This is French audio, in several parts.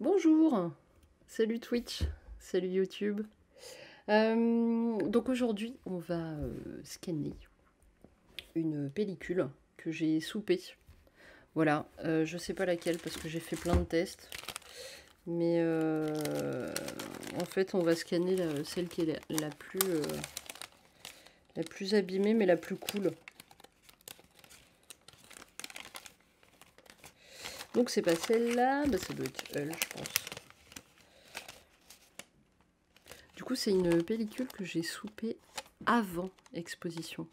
Bonjour, salut Twitch, salut YouTube. Donc aujourd'hui, on va scanner une pellicule que j'ai soupée. Voilà, je sais pas laquelle parce que j'ai fait plein de tests. Mais en fait, on va scanner celle qui est la plus abîmée, mais la plus cool. Donc c'est pas celle-là, bah, ça doit être elle, je pense. Du coup, c'est une pellicule que j'ai soupée avant exposition.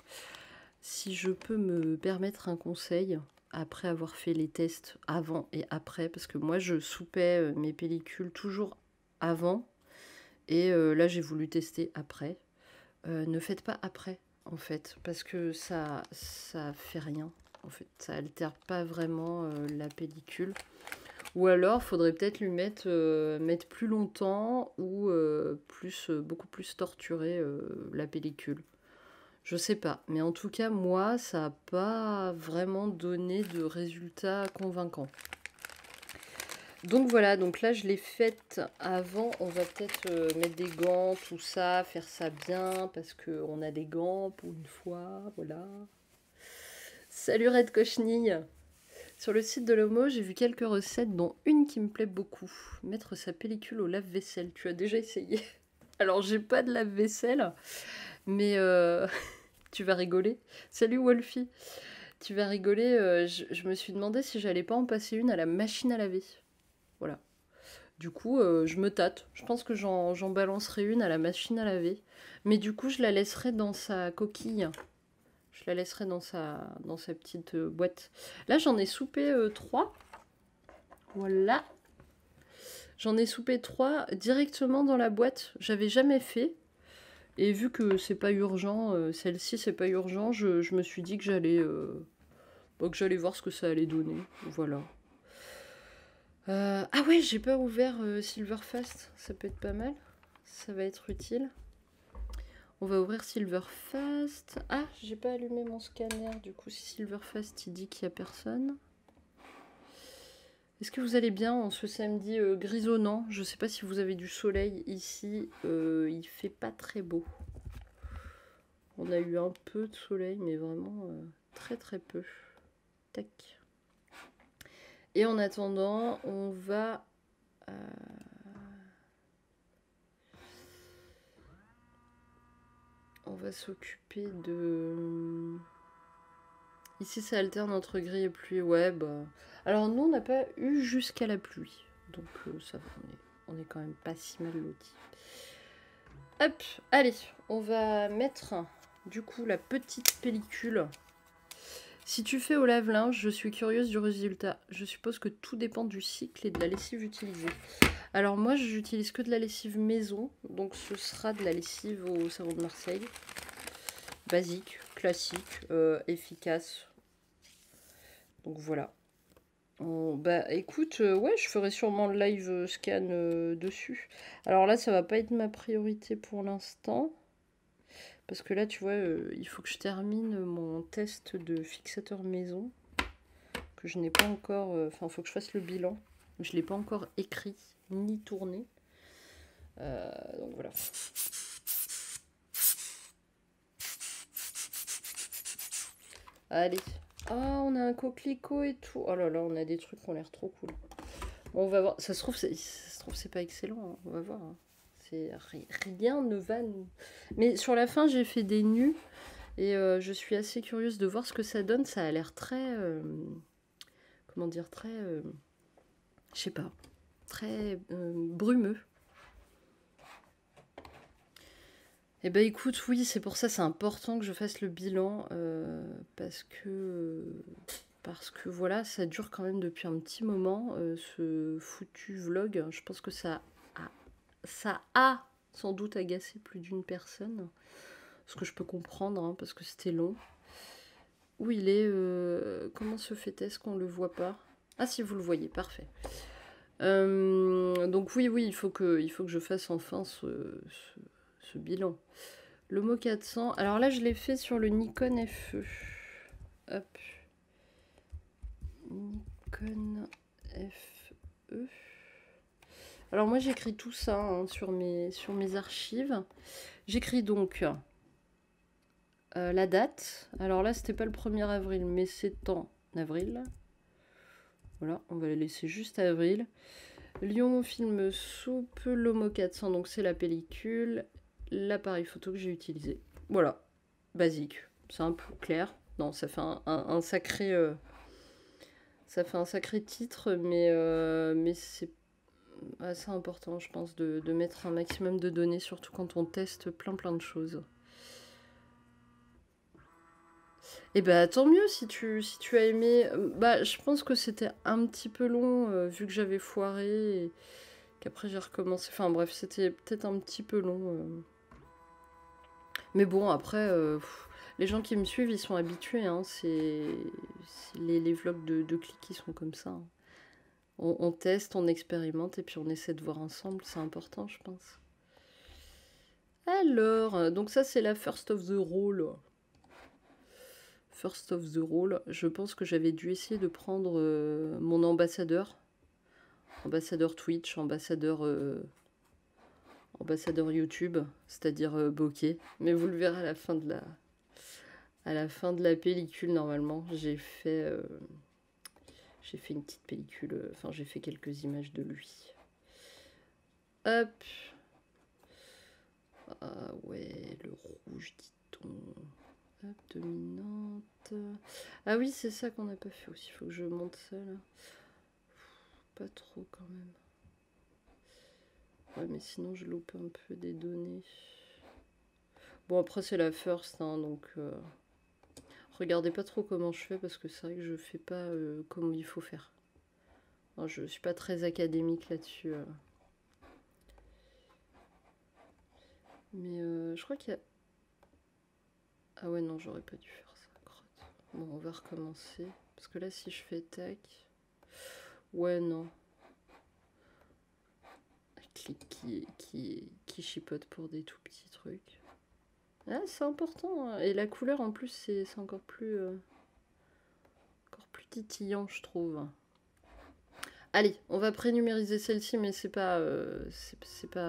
Si je peux me permettre un conseil, après avoir fait les tests avant et après, parce que moi je soupais mes pellicules toujours avant, et là j'ai voulu tester après. Ne faites pas après, en fait, parce que ça fait rien. En fait, ça altère pas vraiment la pellicule. Ou alors, faudrait peut-être lui mettre plus longtemps ou beaucoup plus torturer la pellicule. Je sais pas, mais en tout cas, moi, ça n'a pas vraiment donné de résultats convaincants. Donc voilà, donc là, je l'ai faite avant. On va peut-être mettre des gants, tout ça, faire ça bien, parce qu'on a des gants pour une fois, voilà. Salut Red Cochenille! Sur le site de Lomo, j'ai vu quelques recettes, dont une qui me plaît beaucoup. Mettre sa pellicule au lave-vaisselle. Tu as déjà essayé? Alors, j'ai pas de lave-vaisselle, mais tu vas rigoler. Salut Wolfie! Tu vas rigoler, je me suis demandé si j'allais pas en passer une à la machine à laver. Voilà. Du coup, je me tâte. Je pense que j'en balancerai une à la machine à laver. Mais du coup, je la laisserai dans sa coquille. Je la laisserai dans sa petite boîte. Là, j'en ai soupé 3. Voilà. J'en ai soupé 3 directement dans la boîte. J'avais jamais fait. Et vu que c'est pas urgent, celle-ci c'est pas urgent, je me suis dit que j'allais voir ce que ça allait donner. Voilà. Ah ouais, j'ai pas ouvert Silverfast. Ça peut être pas mal. Ça va être utile. On va ouvrir Silverfast. Ah, j'ai pas allumé mon scanner. Du coup, si Silverfast il dit qu'il y a personne. Est-ce que vous allez bien en ce samedi grisonnant? Je sais pas si vous avez du soleil ici. Il fait pas très beau. On a eu un peu de soleil, mais vraiment très très peu. Tac. Et en attendant, on va s'occuper de... Ici, ça alterne entre gris et pluie. Ouais, bah... Alors, nous, on n'a pas eu jusqu'à la pluie. Donc, ça va, on est quand même pas si mal lotis. Hop, allez, on va mettre, du coup, la petite pellicule. Si tu fais au lave-linge, je suis curieuse du résultat. Je suppose que tout dépend du cycle et de la lessive utilisée. Alors moi, j'utilise que de la lessive maison, donc ce sera de la lessive au savon de Marseille. Basique, classique, efficace. Donc voilà. Bah écoute, ouais, je ferai sûrement le live scan dessus. Alors là, ça va pas être ma priorité pour l'instant. Parce que là, tu vois, il faut que je termine mon test de fixateur maison. Que je n'ai pas encore... Enfin, il faut que je fasse le bilan. Je ne l'ai pas encore écrit, ni tourné. Donc voilà. Allez. Ah, on a un coquelicot et tout. Oh là là, on a des trucs qui ont l'air trop cool. Bon, on va voir. Ça se trouve, c'est pas excellent. Hein. On va voir. Hein. Rien ne va nous... Mais sur la fin, j'ai fait des nus. Et je suis assez curieuse de voir ce que ça donne. Ça a l'air très... comment dire? Très... je sais pas. Très brumeux. Eh ben écoute, oui, c'est pour ça c'est important que je fasse le bilan parce que voilà, ça dure quand même depuis un petit moment ce foutu vlog. Je pense que ça a sans doute agacé plus d'une personne, ce que je peux comprendre hein, parce que c'était long. Où il est comment se fait-est qu'on le voit pas? Ah si vous le voyez, parfait. Donc oui, il faut que je fasse enfin ce bilan. L'Homo 400. Alors là, je l'ai fait sur le Nikon FE. Hop. Nikon FE. Alors moi j'écris tout ça hein, sur mes archives. J'écris donc la date. Alors là c'était pas le 1er avril, mais c'est en avril. Voilà, on va la laisser juste avril. Lyon Film Soupe, Lomo 400, donc c'est la pellicule, l'appareil photo que j'ai utilisé. Voilà, basique. C'est un peu clair. Non, ça fait un sacré... ça fait un sacré titre, mais c'est assez important, je pense, de mettre un maximum de données, surtout quand on teste plein de choses. Et bah tant mieux si tu as aimé. Bah je pense que c'était un petit peu long vu que j'avais foiré et qu'après j'ai recommencé. Enfin bref, c'était peut-être un petit peu long. Mais bon après, les gens qui me suivent ils sont habitués. Hein, c'est les vlogs de clics qui sont comme ça. Hein. On teste, on expérimente et puis on essaie de voir ensemble. C'est important je pense. Alors, donc ça c'est la first of the roll. First of the Roll, je pense que j'avais dû essayer de prendre mon ambassadeur. Ambassadeur Twitch, ambassadeur YouTube, c'est-à-dire Bokeh. Mais vous le verrez à la fin de la pellicule, normalement. J'ai fait une petite pellicule, enfin j'ai fait quelques images de lui. Hop. Ah ouais, le rouge, dit-on. Hop, dominante. Ah oui, c'est ça qu'on n'a pas fait aussi. Il faut que je monte ça là. Pas trop quand même. Ouais, mais sinon je loupe un peu des données. Bon, après c'est la first, hein, donc regardez pas trop comment je fais parce que c'est vrai que je fais pas comme il faut faire. Non, je suis pas très académique là-dessus. Mais je crois qu'il y a... Ah ouais, non, j'aurais pas dû faire ça. Crotte. Bon, on va recommencer. Parce que là, si je fais tac... Ouais, non. Clic qui chipote pour des tout petits trucs. Ah, c'est important. Hein. Et la couleur, en plus, c'est encore plus titillant, je trouve. Allez, on va prénumériser celle-ci, mais c'est pas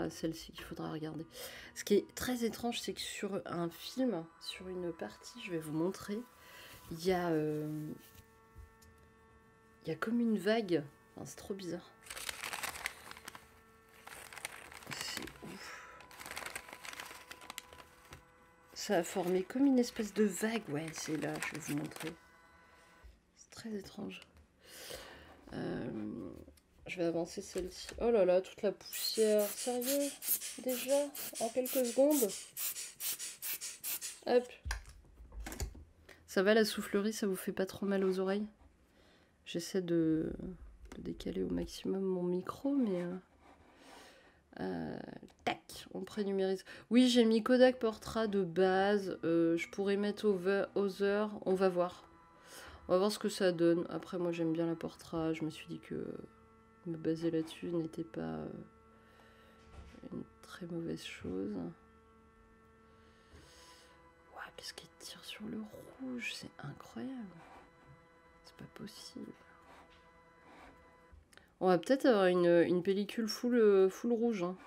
celle-ci qu'il faudra regarder. Ce qui est très étrange, c'est que sur un film, sur une partie, je vais vous montrer, il y a comme une vague. Enfin, c'est trop bizarre. C'est ouf. Ça a formé comme une espèce de vague. Ouais, c'est là, je vais vous montrer. C'est très étrange. Je vais avancer celle-ci. Oh là là, toute la poussière. Sérieux? Déjà? En quelques secondes? Hop. Ça va la soufflerie? Ça vous fait pas trop mal aux oreilles? J'essaie de décaler au maximum mon micro, mais... tac, on prénumérise. Oui, j'ai mis Kodak Portrait de base. Je pourrais mettre Other. On va voir. On va voir ce que ça donne. Après, moi, j'aime bien la Portrait. Je me suis dit que me baser là-dessus n'était pas une très mauvaise chose. Ouais, qu'est-ce qu'il tire sur le rouge? C'est incroyable. C'est pas possible. On va peut-être avoir une pellicule full rouge. Hein.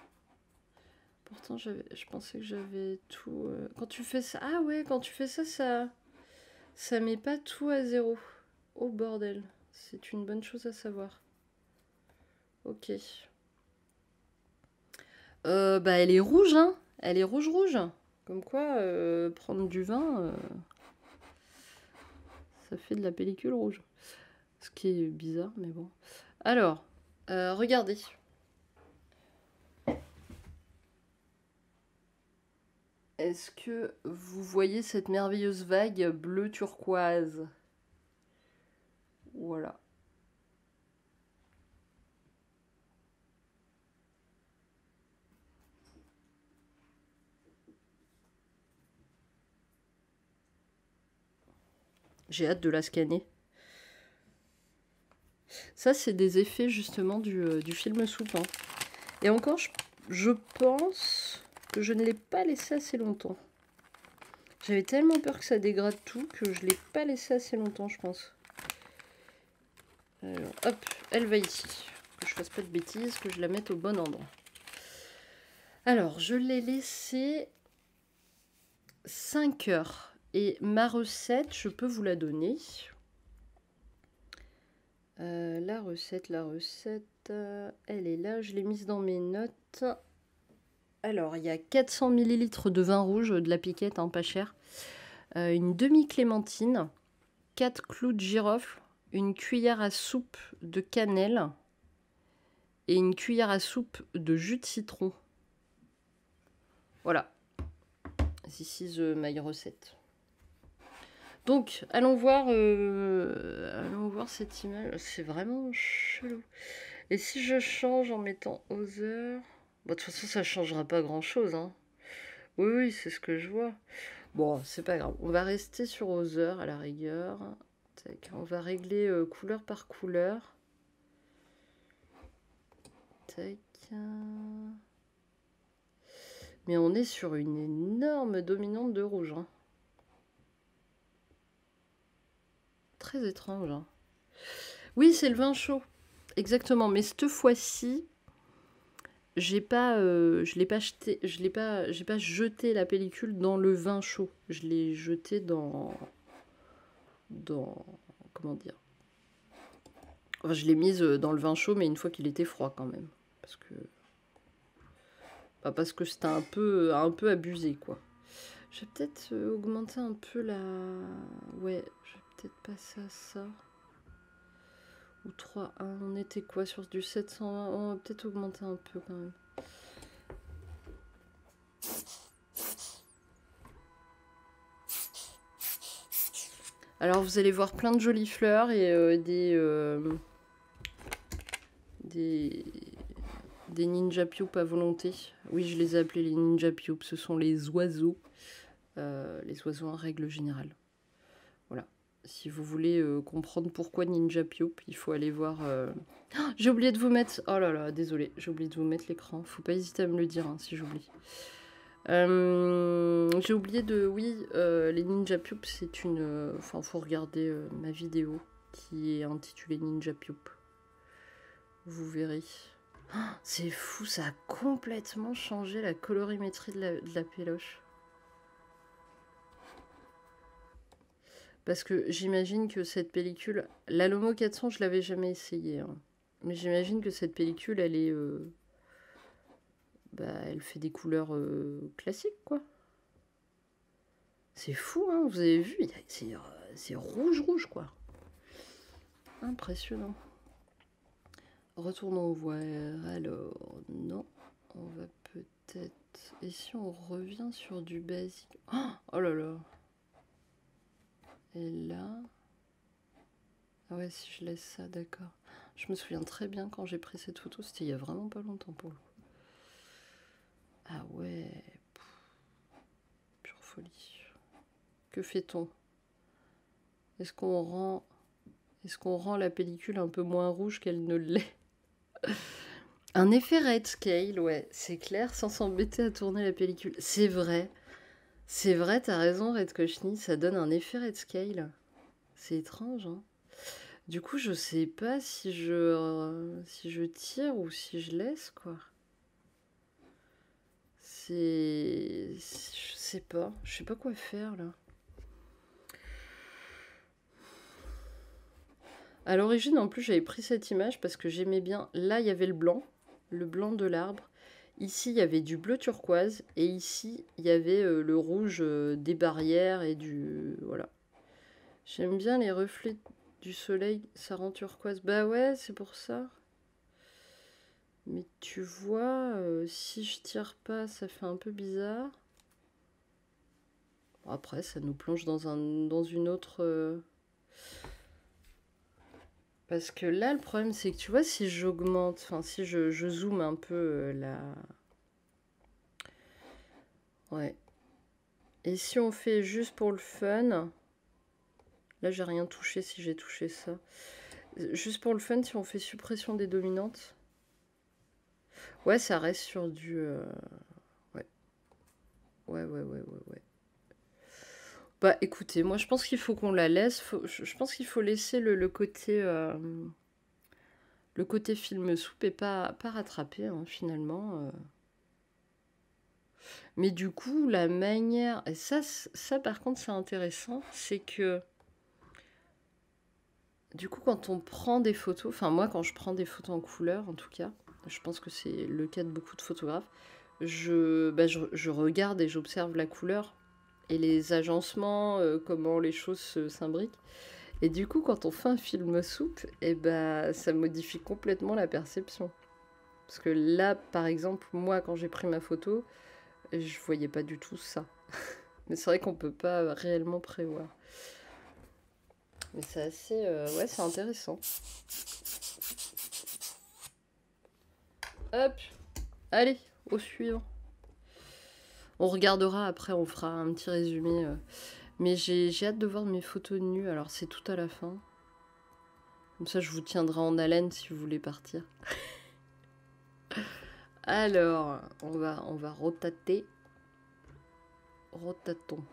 Pourtant, je pensais que j'avais tout... Quand tu fais ça... Ah ouais, quand tu fais ça, ça met pas tout à 0. Oh bordel. C'est une bonne chose à savoir. Ok. Bah elle est rouge, hein. Elle est rouge. Comme quoi, prendre du vin, ça fait de la pellicule rouge. Ce qui est bizarre, mais bon. Alors, regardez. Est-ce que vous voyez cette merveilleuse vague bleu turquoise? Voilà. J'ai hâte de la scanner. Ça, c'est des effets justement du film soupe. Hein. Et encore, je pense que je ne l'ai pas laissé assez longtemps. J'avais tellement peur que ça dégrade tout que je ne l'ai pas laissé assez longtemps, je pense. Alors, hop, elle va ici. que je fasse pas de bêtises, que je la mette au bon endroit. Alors, je l'ai laissé 5 heures. Et ma recette, je peux vous la donner. La recette, elle est là. Je l'ai mise dans mes notes. Alors, il y a 400 ml de vin rouge, de la piquette, hein, pas cher. Une demi-clémentine, 4 clous de girofle, une cuillère à soupe de cannelle et une cuillère à soupe de jus de citron. Voilà. This is my recette. Donc, allons voir cette image. C'est vraiment chelou. Et si je change en mettant Other... Bon, de toute façon, ça ne changera pas grand-chose. Hein. Oui, c'est ce que je vois. Bon, c'est pas grave. On va rester sur Other à la rigueur. Tac, on va régler couleur par couleur. Tac. Mais on est sur une énorme dominante de rouge. Hein. Très étrange. Hein. Oui, c'est le vin chaud. Exactement. Mais cette fois-ci, j'ai pas jeté la pellicule dans le vin chaud. Je l'ai jeté dans comment dire. Enfin, je l'ai mise dans le vin chaud, mais une fois qu'il était froid quand même, parce que c'était un peu abusé, quoi. Je vais peut-être augmenter un peu la... Ouais, je vais peut-être passer à ça. Ou 3,1. On était quoi sur du 720? On va peut-être augmenter un peu quand même. Alors vous allez voir plein de jolies fleurs et des ninja pioups à volonté. Oui, je les ai appelés les ninja pioups. Ce sont les oiseaux en règle générale. Voilà. Si vous voulez comprendre pourquoi ninja pioup, il faut aller voir... Oh, j'ai oublié de vous mettre... Oh là là, désolé, j'ai oublié de vous mettre l'écran. Faut pas hésiter à me le dire hein, si j'oublie. J'ai oublié de... Oui, les ninja pioups, c'est une... Enfin, faut regarder ma vidéo qui est intitulée Ninja pioup. Vous verrez. Oh, c'est fou, ça a complètement changé la colorimétrie de la péloche. Parce que j'imagine que cette pellicule... La Lomo 400, je l'avais jamais essayé. Hein. Mais j'imagine que cette pellicule, elle est... elle fait des couleurs classiques, quoi. C'est fou, hein, vous avez vu, c'est rouge, quoi. Impressionnant. Retournons voir. Alors, non, on va peut-être... Et si on revient sur du basique? Oh là là. Et là... Ah ouais, si je laisse ça, d'accord. Je me souviens très bien quand j'ai pris cette photo, c'était il y a vraiment pas longtemps pour le coup. Ah ouais, pure folie. Que fait-on? Est-ce qu'on rend la pellicule un peu moins rouge qu'elle ne l'est? Un effet red scale, ouais, c'est clair, sans s'embêter à tourner la pellicule. C'est vrai, t'as raison, Red Kochni, ça donne un effet red scale. C'est étrange, hein. Du coup, je sais pas si je tire ou si je laisse, quoi. Je sais pas quoi faire, là. À l'origine, en plus, j'avais pris cette image parce que j'aimais bien. Là, il y avait le blanc de l'arbre. Ici, il y avait du bleu turquoise. Et ici, il y avait le rouge des barrières et du... Voilà. J'aime bien les reflets du soleil. Ça rend turquoise. Bah ouais, c'est pour ça. Mais tu vois, si je tire pas, ça fait un peu bizarre. Bon, après, ça nous plonge dans une autre... Parce que là, le problème, c'est que tu vois, si j'augmente, enfin, si je zoome un peu la... Ouais. Et si on fait juste pour le fun... Là, j'ai rien touché si j'ai touché ça. Juste pour le fun, si on fait suppression des dominantes... Ouais, ça reste sur du... Ouais. Ouais. Bah, écoutez, moi, je pense qu'il faut qu'on la laisse. Je pense qu'il faut laisser le côté... Le côté film soupe est pas rattrapé, hein, finalement. Mais du coup, la manière... Et ça par contre, c'est intéressant. C'est que, du coup, quand on prend des photos... Enfin, moi, quand je prends des photos en couleur, en tout cas, je pense que c'est le cas de beaucoup de photographes, je regarde et j'observe la couleur et les agencements, comment les choses s'imbriquent. Et du coup, quand on fait un film soupe, et ben, ça modifie complètement la perception. Parce que là, par exemple, moi, quand j'ai pris ma photo, je voyais pas du tout ça. Mais c'est vrai qu'on peut pas réellement prévoir. Mais c'est assez... ouais, c'est intéressant. Hop, allez, au suivant. On regardera après, on fera un petit résumé. Mais j'ai hâte de voir mes photos de nu. Alors, c'est tout à la fin. Comme ça, je vous tiendrai en haleine si vous voulez partir. Alors, on va rotater. Rotatons.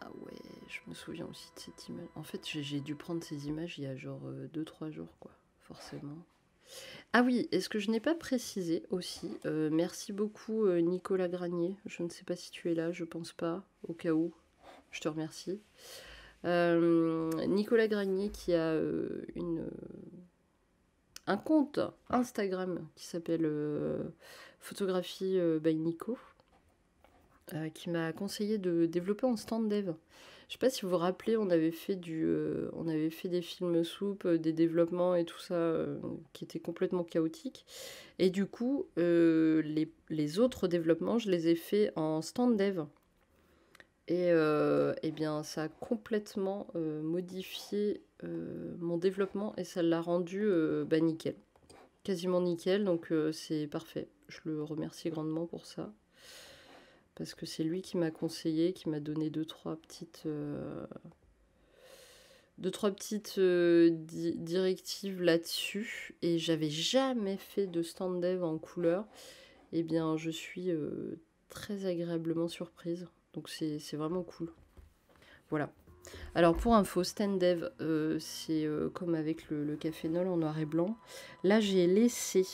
Ah ouais, je me souviens aussi de cette image. En fait, j'ai dû prendre ces images il y a genre 2-3 jours, quoi. Forcément. Ah oui, est-ce que je n'ai pas précisé aussi, merci beaucoup Nicolas Granier. Je ne sais pas si tu es là, je pense pas. Au cas où, je te remercie. Nicolas Granier qui a un compte Instagram qui s'appelle Photographie by Nico, qui m'a conseillé de développer en stand dev. Je sais pas si vous vous rappelez, on avait fait des films soupes, des développements et tout ça qui étaient complètement chaotiques. Et du coup, les autres développements, je les ai faits en stand dev. Et bien, ça a complètement modifié mon développement et ça l'a rendu nickel. Quasiment nickel, donc c'est parfait. Je le remercie grandement pour ça. Parce que c'est lui qui m'a conseillé, qui m'a donné deux, trois petites directives là-dessus. Et j'avais jamais fait de stand dev en couleur. Et bien, je suis très agréablement surprise. Donc c'est vraiment cool. Voilà. Alors pour info, stand dev, c'est comme avec le cafénol en noir et blanc. Là, j'ai laissé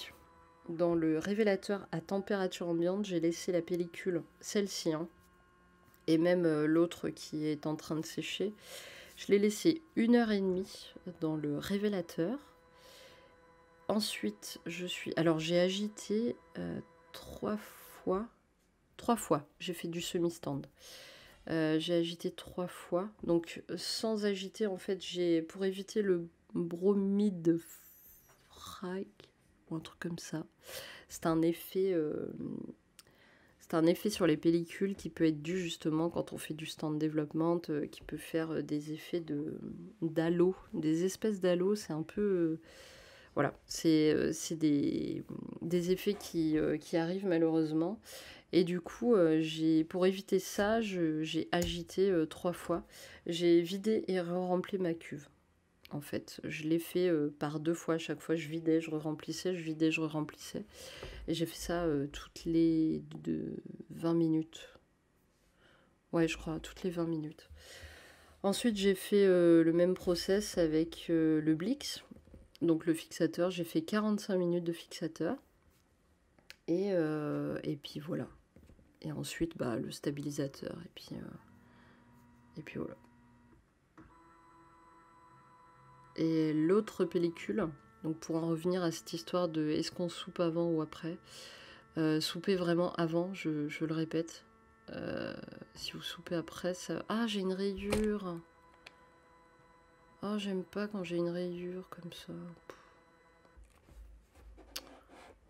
dans le révélateur à température ambiante, j'ai laissé la pellicule, celle-ci, hein, et même l'autre qui est en train de sécher. Je l'ai laissé 1h30 dans le révélateur. Ensuite, j'ai agité 3 fois. 3 fois, j'ai fait du semi-stand. J'ai agité 3 fois. Donc, sans agiter, en fait, pour éviter le bromide frag, ou un truc comme ça. C'est un effet sur les pellicules qui peut être dû justement quand on fait du stand development, qui peut faire des effets d'halo, des espèces d'halo. C'est un peu... voilà, c'est des effets qui arrivent malheureusement. Et du coup, pour éviter ça, j'ai agité 3 fois. J'ai vidé et re-rempli ma cuve. En fait, je l'ai fait par 2 fois. À chaque fois, je vidais, je re-remplissais, je vidais, je re-remplissais. Et j'ai fait ça toutes les 20 minutes. Ouais, je crois, toutes les 20 minutes. Ensuite, j'ai fait le même process avec le Blix. Donc le fixateur, j'ai fait 45 minutes de fixateur. Et puis voilà. Et ensuite, le stabilisateur. Et puis voilà. Et l'autre pellicule, donc pour en revenir à cette histoire de est-ce qu'on soupe avant ou après, souper vraiment avant, je le répète. Si vous soupez après, ça... Ah, j'ai une rayure. Ah, j'aime pas quand j'ai une rayure comme ça.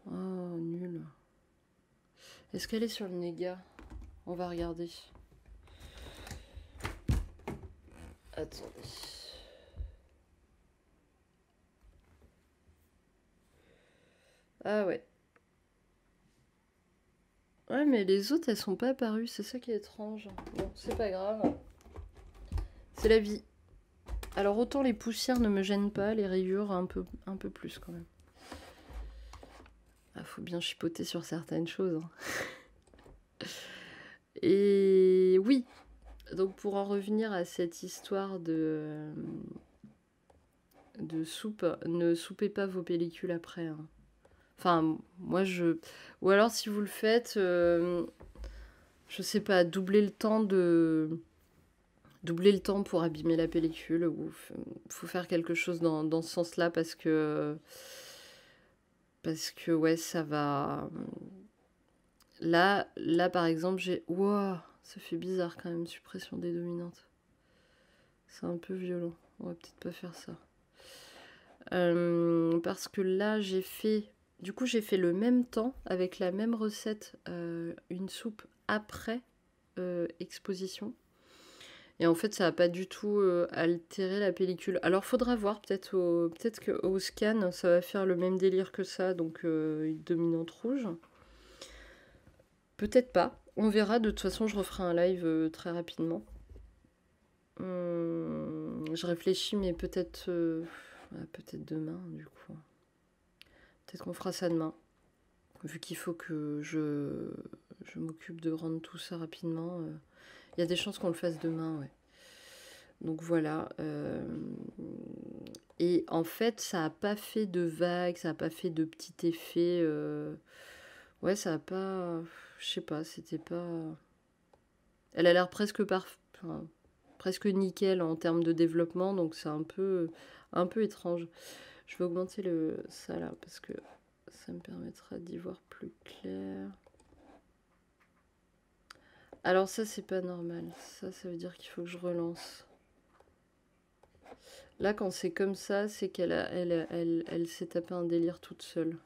Oh, nul. Est-ce qu'elle est sur le néga? On va regarder. Attendez. Ah ouais. Ouais, mais les autres, elles sont pas apparues. C'est ça qui est étrange. Bon, c'est pas grave. C'est la vie. Alors, autant les poussières ne me gênent pas, les rayures un peu plus quand même. Ah, faut bien chipoter sur certaines choses. Hein. Et oui. Donc, pour en revenir à cette histoire de soupe. Ne soupez pas vos pellicules après. Hein. Enfin, moi je... Ou alors si vous le faites, je sais pas, doubler le temps pour abîmer la pellicule. Ou faut faire quelque chose dans ce sens-là parce que... ouais, ça va... Là par exemple, j'ai... Wow, ça fait bizarre quand même, suppression des dominantes. C'est un peu violent. On va peut-être pas faire ça. Parce que là, j'ai fait... Du coup, j'ai fait le même temps, avec la même recette, une soupe après exposition. Et en fait, ça n'a pas du tout altéré la pellicule. Alors, faudra voir, peut-être qu'au scan, ça va faire le même délire que ça, donc une dominante rouge. Peut-être pas. On verra, de toute façon, je referai un live très rapidement. Je réfléchis, mais peut-être peut-être demain, du coup. Peut-être qu'on fera ça demain. Vu qu'il faut que je m'occupe de rendre tout ça rapidement. Il y a des chances qu'on le fasse demain, ouais. Donc voilà. Et en fait, ça n'a pas fait de vagues, ça n'a pas fait de petit effet. Ouais, ça n'a pas... Je sais pas, c'était pas... Elle a l'air presque presque nickel en termes de développement, donc c'est un peu étrange. Je vais augmenter ça là, parce que ça me permettra d'y voir plus clair. Alors ça, c'est pas normal. Ça veut dire qu'il faut que je relance. Là, quand c'est comme ça, c'est elle s'est tapé un délire toute seule.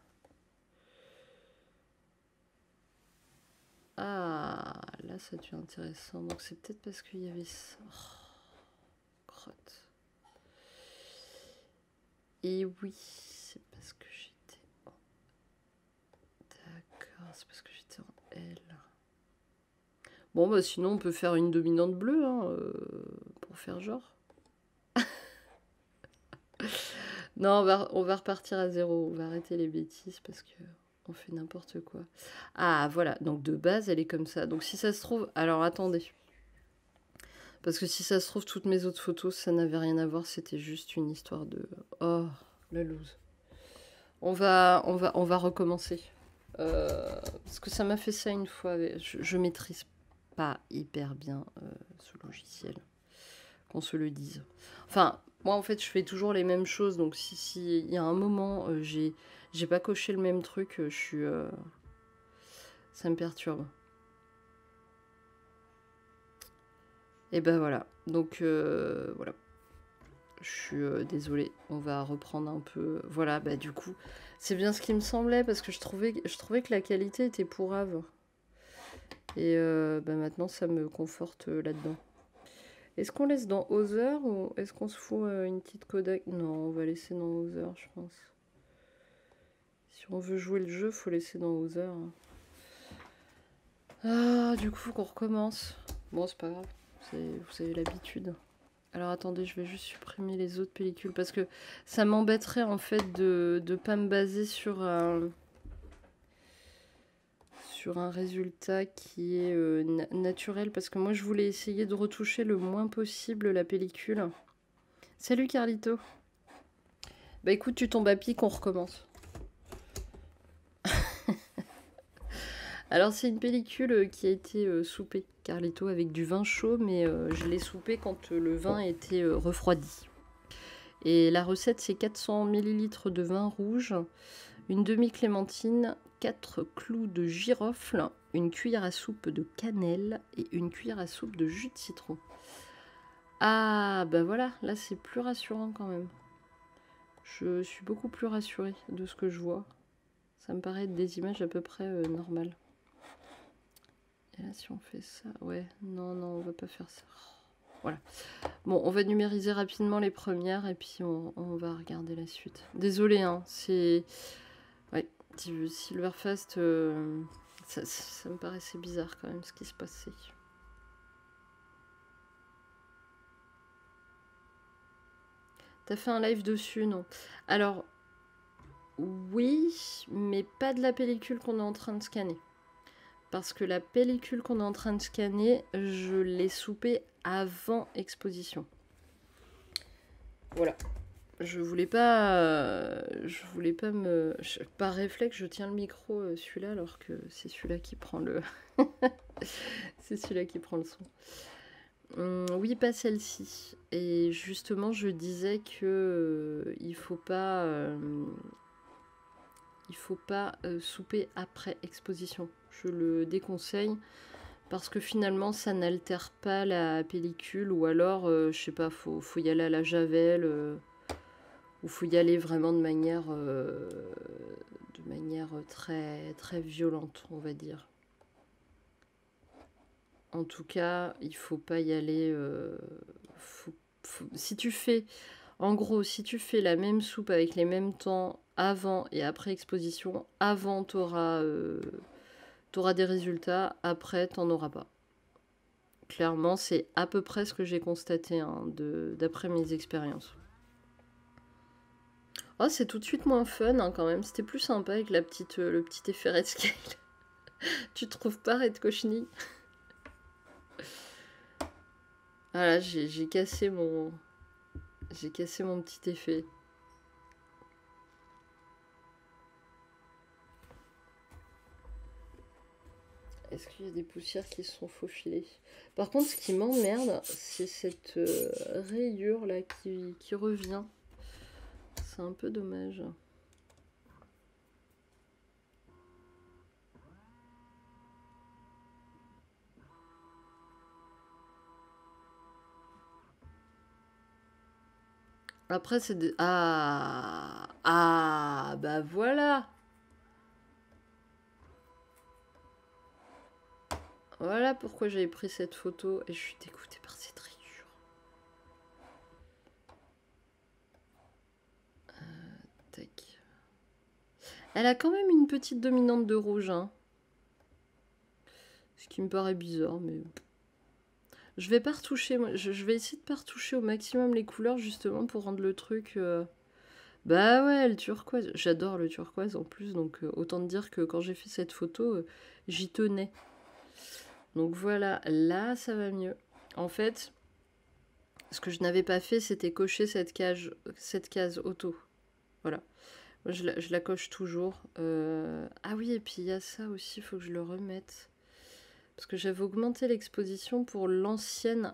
Ah, là, ça devient intéressant. Donc c'est peut-être parce qu'il y avait ça. Oh, crotte. Et oui, c'est parce que j'étais en... D'accord, c'est parce que j'étais en L. Bon, bah sinon, on peut faire une dominante bleue, hein, pour faire genre. Non, on va repartir à zéro. On va arrêter les bêtises parce que on fait n'importe quoi. Ah, voilà. Donc, de base, elle est comme ça. Donc, si ça se trouve... Alors, attendez. Parce que si ça se trouve, toutes mes autres photos, ça n'avait rien à voir. C'était juste une histoire de... Oh, la loose. On va recommencer. Parce que ça m'a fait ça une fois. Je maîtrise pas hyper bien ce logiciel. Qu'on se le dise. Enfin, moi, en fait, je fais toujours les mêmes choses. Donc, si il y a un moment, j'ai pas coché le même truc, je suis... ça me perturbe. Et ben voilà. Donc, voilà. Je suis désolée. On va reprendre un peu... Voilà, bah du coup, c'est bien ce qui me semblait parce que je trouvais que la qualité était pourrave. Et bah maintenant, ça me conforte là-dedans. Est-ce qu'on laisse dans Other ou est-ce qu'on se fout une petite Kodak? Non, on va laisser dans Other, je pense. Si on veut jouer le jeu, faut laisser dans Other. Ah, du coup, faut qu'on recommence. Bon, c'est pas grave. Vous avez l'habitude. Alors attendez, je vais juste supprimer les autres pellicules parce que ça m'embêterait en fait de ne pas me baser sur un résultat qui est naturel parce que moi je voulais essayer de retoucher le moins possible la pellicule. Salut Carlito. Bah écoute, tu tombes à pic, on recommence. Alors c'est une pellicule qui a été soupée, Carlito, avec du vin chaud, mais je l'ai soupée quand le vin était refroidi. Et la recette, c'est 400 ml de vin rouge, une demi-clémentine, 4 clous de girofle, une cuillère à soupe de cannelle et une cuillère à soupe de jus de citron. Ah, bah voilà, là c'est plus rassurant quand même. Je suis beaucoup plus rassurée de ce que je vois. Ça me paraît être des images à peu près normales. Et là, si on fait ça... Ouais, non, on va pas faire ça. Voilà. Bon, on va numériser rapidement les premières et puis on va regarder la suite. Désolée, hein, c'est... Ouais, Silverfast, ça me paraissait bizarre quand même ce qui se passait. T'as fait un live dessus, non? Alors, oui, mais pas de la pellicule qu'on est en train de scanner. Parce que la pellicule qu'on est en train de scanner, je l'ai soupée avant exposition. Voilà. Je voulais pas me... Par réflexe, je tiens le micro, celui-là, alors que c'est celui-là qui prend le... c'est celui-là qui prend le son. Oui, pas celle-ci. Et justement, je disais que il faut pas souper après exposition. Je le déconseille parce que finalement, ça n'altère pas la pellicule, ou alors, je sais pas, faut y aller à la javel, ou faut y aller vraiment de manière très, très violente, on va dire. En tout cas, il faut pas y aller. Si tu fais, en gros, si tu fais la même soupe avec les mêmes temps avant et après exposition, avant t'auras des résultats, après t'en auras pas. Clairement, c'est à peu près ce que j'ai constaté, hein, d'après mes expériences. Oh, c'est tout de suite moins fun, hein, quand même. C'était plus sympa avec le petit effet red scale. Tu trouves pas, Red Cochenille? Voilà, j'ai cassé mon petit effet. Est-ce qu'il y a des poussières qui se sont faufilées? Par contre, ce qui m'emmerde, c'est cette rayure là qui revient. C'est un peu dommage. Après, c'est des... Ah, bah voilà. Voilà pourquoi j'avais pris cette photo et je suis dégoûtée par cette rayure. Tac. Elle a quand même une petite dominante de rouge, hein. Ce qui me paraît bizarre, mais... Je vais pas retoucher, moi. Je vais essayer de pas retoucher au maximum les couleurs, justement, pour rendre le truc... Bah ouais, le turquoise. J'adore le turquoise, en plus, donc autant te dire que quand j'ai fait cette photo, j'y tenais. Donc voilà, là, ça va mieux. En fait, ce que je n'avais pas fait, c'était cocher cette case auto. Voilà. Moi, je la coche toujours. Ah oui, et puis il y a ça aussi, il faut que je le remette. Parce que j'avais augmenté l'exposition pour l'ancienne,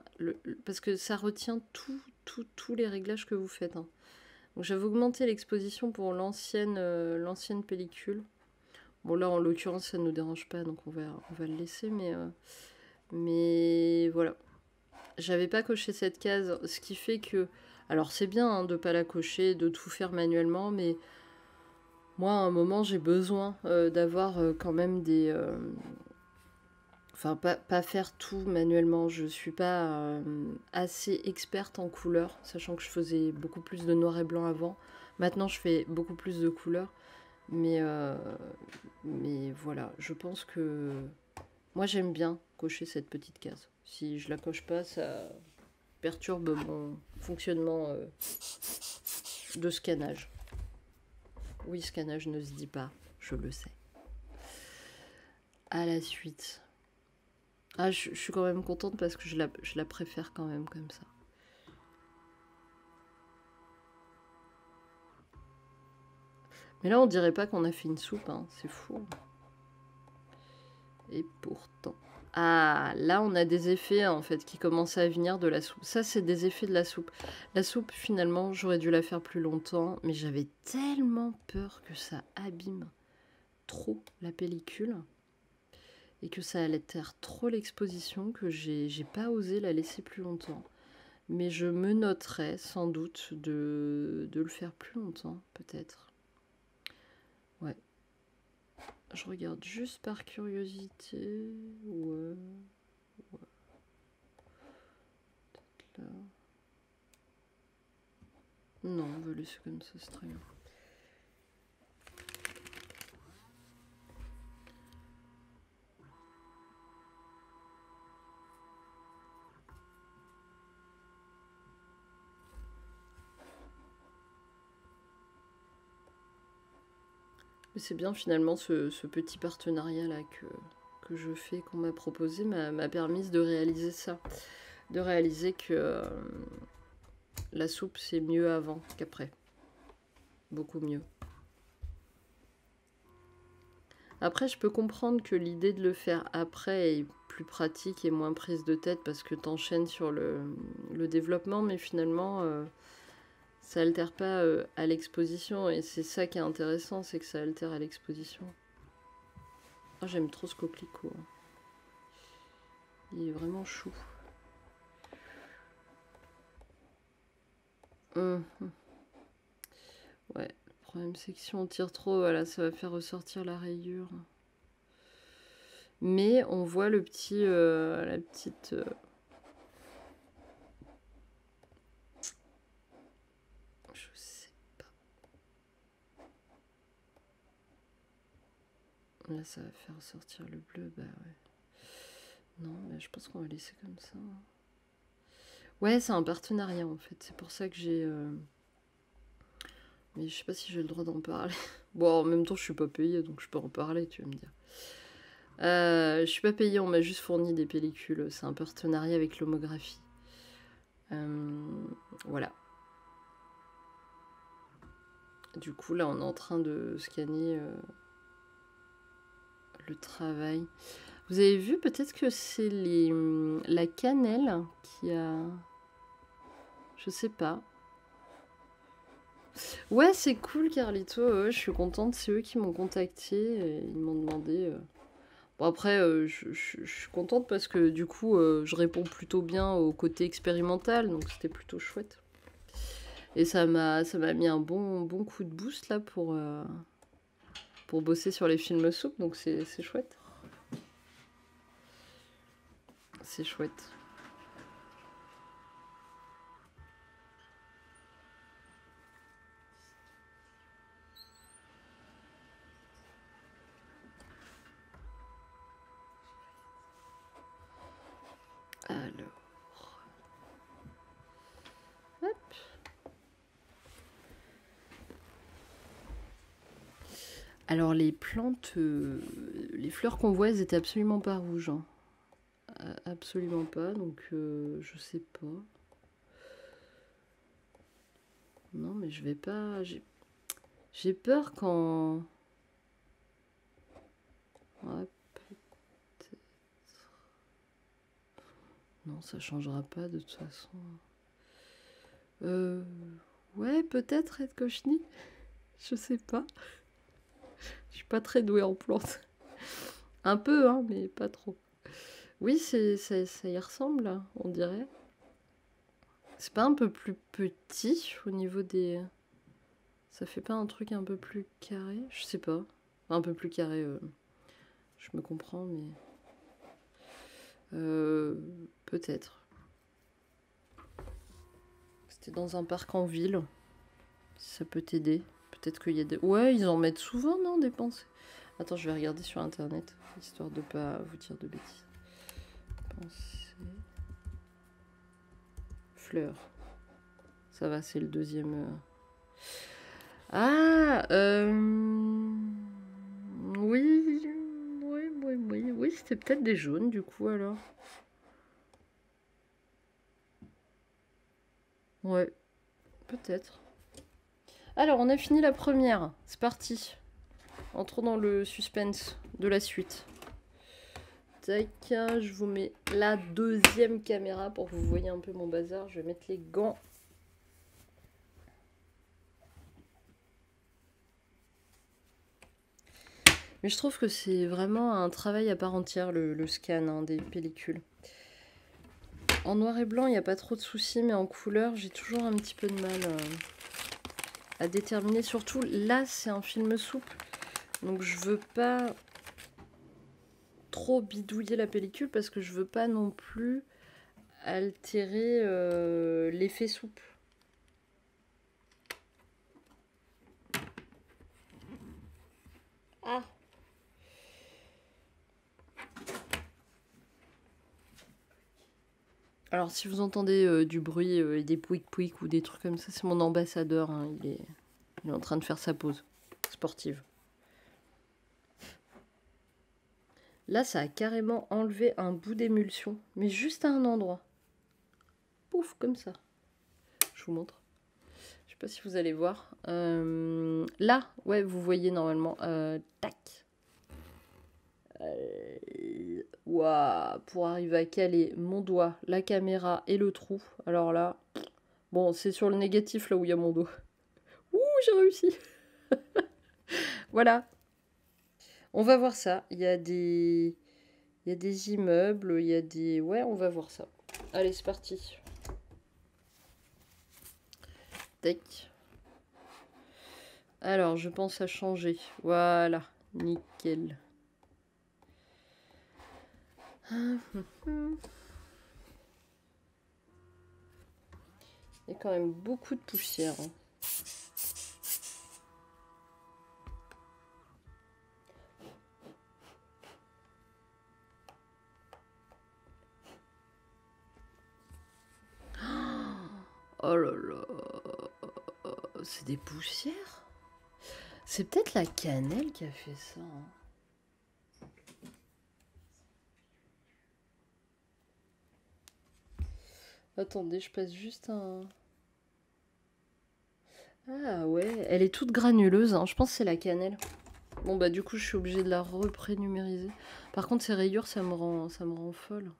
parce que ça retient tous les réglages que vous faites, hein. Donc j'avais augmenté l'exposition pour l'ancienne pellicule. Bon là, en l'occurrence, ça ne nous dérange pas, donc on va le laisser, mais voilà. J'avais pas coché cette case, ce qui fait que... Alors c'est bien, hein, de pas la cocher, de tout faire manuellement, mais moi, à un moment, j'ai besoin d'avoir quand même des... Enfin, pas faire tout manuellement. Je suis pas assez experte en couleur, sachant que je faisais beaucoup plus de noir et blanc avant. Maintenant, je fais beaucoup plus de couleurs. Mais voilà, je pense que... Moi, j'aime bien cocher cette petite case. Si je la coche pas, ça perturbe mon fonctionnement de scannage. Oui, scannage ne se dit pas, je le sais. À la suite. Ah, je suis quand même contente parce que je la préfère quand même comme ça. Mais là, on dirait pas qu'on a fait une soupe, hein. C'est fou. Et pourtant... Ah, là, on a des effets, en fait, qui commencent à venir de la soupe. Ça, c'est des effets de la soupe. La soupe, finalement, j'aurais dû la faire plus longtemps, mais j'avais tellement peur que ça abîme trop la pellicule et que ça altère trop l'exposition que j'ai pas osé la laisser plus longtemps. Mais je me noterai sans doute de le faire plus longtemps, peut-être. Ouais. Je regarde juste par curiosité. Ouais. Peut-être là. Non, on va laisser comme ça, c'est très bien. Mais c'est bien finalement ce petit partenariat là que je fais, qu'on m'a proposé, m'a permis de réaliser ça. De réaliser que La soupe, c'est mieux avant qu'après. Beaucoup mieux. Après, je peux comprendre que l'idée de le faire après est plus pratique et moins prise de tête parce que t'enchaînes sur le développement, mais finalement, ça altère pas à l'exposition. Et c'est ça qui est intéressant, c'est que ça altère à l'exposition. Oh, j'aime trop ce coquelicot. Il est vraiment chou. Ouais, le problème c'est que si on tire trop, voilà, ça va faire ressortir la rayure. Mais on voit le petit, la petite... je sais pas. Là, ça va faire ressortir le bleu, bah ouais. Non, mais je pense qu'on va laisser comme ça. Ouais, c'est un partenariat en fait. C'est pour ça que j'ai... Mais je sais pas si j'ai le droit d'en parler. Bon, en même temps, je suis pas payée, donc je peux en parler, tu vas me dire. Je suis pas payée, on m'a juste fourni des pellicules. C'est un partenariat avec l'homographie. Voilà. Du coup, là, on est en train de scanner le travail. Vous avez vu, peut-être que c'est la cannelle qui a... Je sais pas. Ouais, c'est cool, Carlito. Ouais, je suis contente. C'est eux qui m'ont contacté et ils m'ont demandé... Bon, après, je suis contente parce que du coup, je réponds plutôt bien au côté expérimental, donc c'était plutôt chouette. Et ça m'a mis un bon coup de boost là pour bosser sur les films soupe, donc c'est chouette. C'est chouette. Alors. Hop. Alors les plantes, les fleurs qu'on voit, elles étaient absolument pas rouges. Hein. Absolument pas, donc je sais pas. Non, mais je vais pas... J'ai peur quand... Ouais, peut-être... Non, ça changera pas de toute façon. Ouais, peut-être être cochenille. Je sais pas. Je suis pas très douée en plantes. Un peu, hein, mais pas trop. Oui, ça y ressemble, on dirait. C'est pas un peu plus petit au niveau des... Ça fait pas un truc un peu plus carré? Je sais pas. Enfin, un peu plus carré, je me comprends, mais... peut-être. C'était dans un parc en ville. Si ça peut t'aider. Peut-être qu'il y a des... Ouais, ils en mettent souvent, non, des pensées. Attends, je vais regarder sur internet, histoire de pas vous dire de bêtises. Pensée... Fleurs. Ça va, c'est le deuxième... Ah, oui, c'était peut-être des jaunes du coup alors. Ouais, peut-être. Alors, on a fini la première, c'est parti. Entrons dans le suspense de la suite. Tac, je vous mets la deuxième caméra pour que vous voyez un peu mon bazar. Je vais mettre les gants. Mais je trouve que c'est vraiment un travail à part entière, le scan hein, des pellicules. En noir et blanc, il n'y a pas trop de soucis, mais en couleur, j'ai toujours un petit peu de mal à déterminer. Surtout, là, c'est un film souple, donc je veux pas trop bidouiller la pellicule parce que je veux pas non plus altérer l'effet souple. Ah! Alors, si vous entendez du bruit et des pouic-pouic ou des trucs comme ça, c'est mon ambassadeur. Hein, il est en train de faire sa pause sportive. Là, ça a carrément enlevé un bout d'émulsion, mais juste à un endroit. Pouf, comme ça. Je je vous montre. Je sais pas si vous allez voir. Là, ouais, vous voyez normalement. Tac. Waouh, pour arriver à caler mon doigt, la caméra et le trou. Alors là, bon, c'est sur le négatif là où il y a mon dos. Ouh, j'ai réussi. Voilà. On va voir ça. Il y a des immeubles, il y a des... Ouais, on va voir ça. Allez, c'est parti. Tac. Alors, je pense à changer. Voilà, nickel. Il y a quand même beaucoup de poussière. Hein. Oh là là. C'est des poussières. C'est peut-être la cannelle qui a fait ça. Hein. Attendez, je passe juste un... Ah ouais, elle est toute granuleuse. Hein. Je pense que c'est la cannelle. Bon bah du coup, je suis obligée de la reprénumériser. Par contre, ces rayures, ça me rend folle.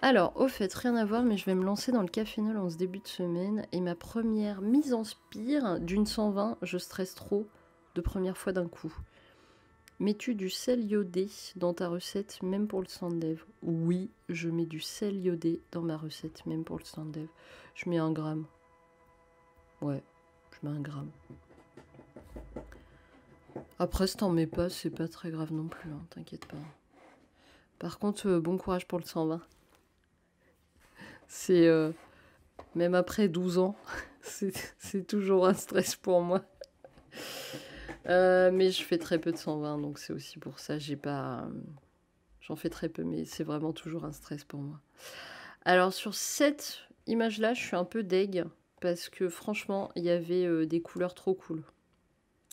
Alors, au fait, rien à voir, mais je vais me lancer dans le cafénol en ce début de semaine. Et ma première mise en spire d'une 120, je stresse trop de première fois d'un coup. Mets-tu du sel iodé dans ta recette, même pour le sandev? Oui, je mets du sel iodé dans ma recette, même pour le sandev. Je mets 1 gramme. Ouais, je mets 1 gramme. Après, si t'en mets pas, c'est pas très grave non plus, hein, t'inquiète pas. Par contre, bon courage pour le 120. C'est... même après 12 ans, c'est toujours un stress pour moi. Mais je fais très peu de 120, donc c'est aussi pour ça, j'ai pas... J'en fais très peu, mais c'est vraiment toujours un stress pour moi. Alors sur cette image-là, je suis un peu deg, parce que franchement, il y avait des couleurs trop cool.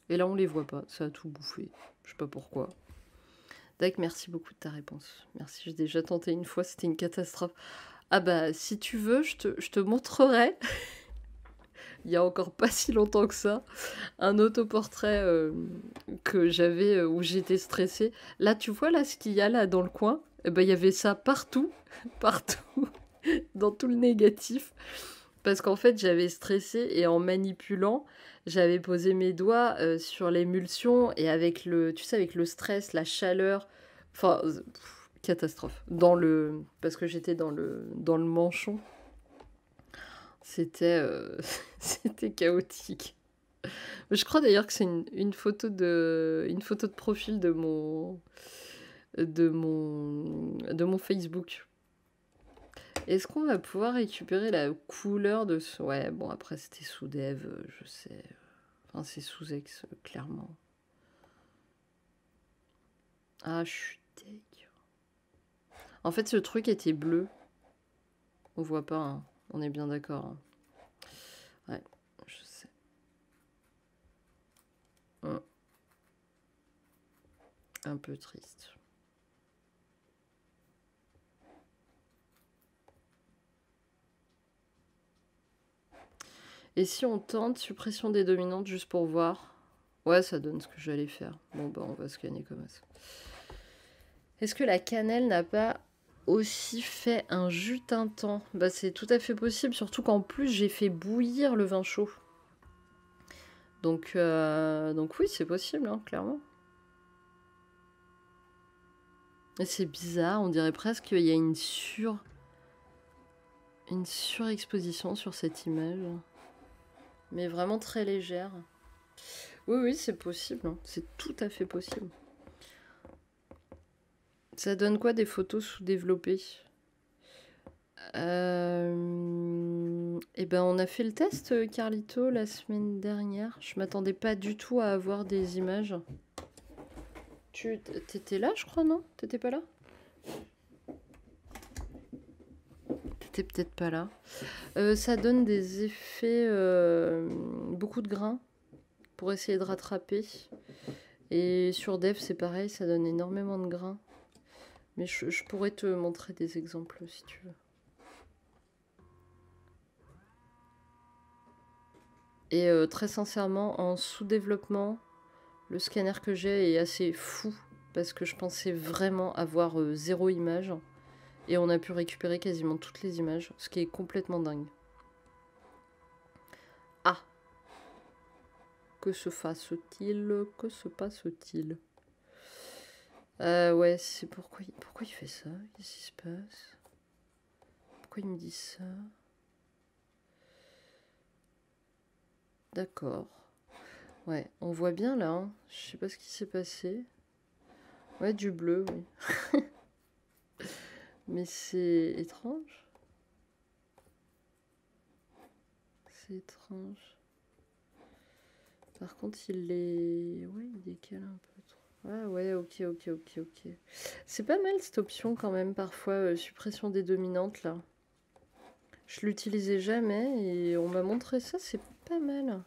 Et là, on les voit pas, ça a tout bouffé. Je sais pas pourquoi. Dac, merci beaucoup de ta réponse. Merci, j'ai déjà tenté une fois, c'était une catastrophe. Ah bah, si tu veux, je te montrerai, il y a encore pas si longtemps que ça, un autoportrait que j'avais où j'étais stressée. Là, tu vois là ce qu'il y a là dans le coin? Eh ben, il y avait ça partout, partout, dans tout le négatif. Parce qu'en fait, j'avais stressé et en manipulant, j'avais posé mes doigts sur l'émulsion et avec le, tu sais, avec le stress, la chaleur, enfin, catastrophe. Parce que j'étais dans le manchon, c'était c'était chaotique. Je crois d'ailleurs que c'est une photo de profil de mon Facebook. Est-ce qu'on va pouvoir récupérer la couleur de ce... Ouais, bon, après, c'était sous dev, je sais. Enfin, c'est sous ex, clairement. Ah, je suis deg. En fait, ce truc était bleu. On voit pas, hein. On est bien d'accord. Hein. Ouais, je sais. Un peu triste. Et si on tente suppression des dominantes juste pour voir? Ouais, ça donne ce que j'allais faire. Bon, bah, on va scanner comme ça. Est-ce que la cannelle n'a pas aussi fait un jus teintant? Bah, c'est tout à fait possible, surtout qu'en plus, j'ai fait bouillir le vin chaud. Donc oui, c'est possible, hein, clairement. Et c'est bizarre, on dirait presque qu'il y a une surexposition sur cette image. Mais vraiment très légère. Oui, oui, c'est possible. Hein. C'est tout à fait possible. Ça donne quoi des photos sous-développées? Eh ben, on a fait le test, Carlito, la semaine dernière. Je m'attendais pas du tout à avoir des images. T'étais là, je crois, non? T'étais pas là? T'étais peut-être pas là. Ça donne des effets... beaucoup de grains pour essayer de rattraper. Et sur Dev, c'est pareil, ça donne énormément de grains. Mais je pourrais te montrer des exemples si tu veux. Et très sincèrement, en sous-développement, le scanner que j'ai est assez fou parce que je pensais vraiment avoir 0 image et on a pu récupérer quasiment toutes les images, ce qui est complètement dingue. Ah! Que se fasse-t-il? Que se passe-t-il? Ouais, c'est pourquoi il fait ça? Qu'est-ce qui se passe? Pourquoi il me dit ça? D'accord. Ouais, on voit bien là, hein. Je sais pas ce qui s'est passé. Ouais, du bleu, oui. Mais c'est étrange. C'est étrange. Par contre, il est... Ouais, il décale un peu trop. Ah ouais, ok. C'est pas mal cette option quand même, parfois, suppression des dominantes, là. Je l'utilisais jamais et on m'a montré ça, c'est pas mal.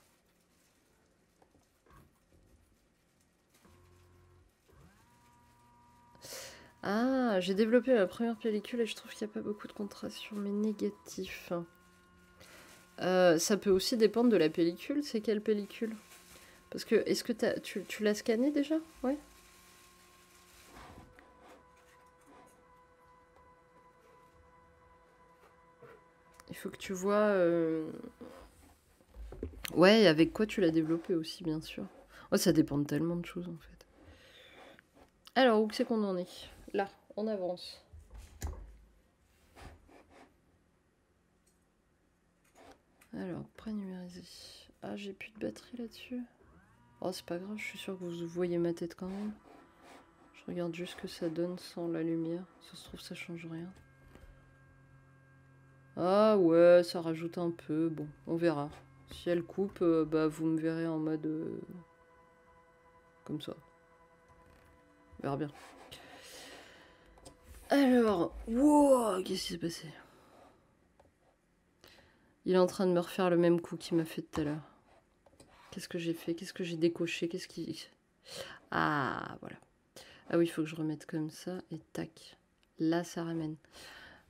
Ah, j'ai développé ma première pellicule et je trouve qu'il n'y a pas beaucoup de contraste sur mes négatifs. Ça peut aussi dépendre de la pellicule. C'est quelle pellicule? Parce que, est-ce que tu l'as scanné déjà? Ouais. Il faut que tu vois... Ouais, avec quoi tu l'as développé aussi, bien sûr. Ouais, ça dépend de tellement de choses, en fait. Alors, où c'est qu'on en est? Là, on avance. Alors, prénumériser. Ah, j'ai plus de batterie là-dessus. Oh, c'est pas grave, je suis sûre que vous voyez ma tête quand même. Je regarde juste ce que ça donne sans la lumière. Ça se trouve, ça change rien. Ah ouais, ça rajoute un peu. Bon, on verra. Si elle coupe, bah vous me verrez en mode... comme ça. On verra bien. Alors, wow, qu'est-ce qui s'est passé? Il est en train de me refaire le même coup qu'il m'a fait tout à l'heure. Qu'est-ce que j'ai fait? Qu'est-ce que j'ai décoché? Qu'est-ce qui... Ah, voilà. Ah oui, il faut que je remette comme ça et tac. Là, ça ramène.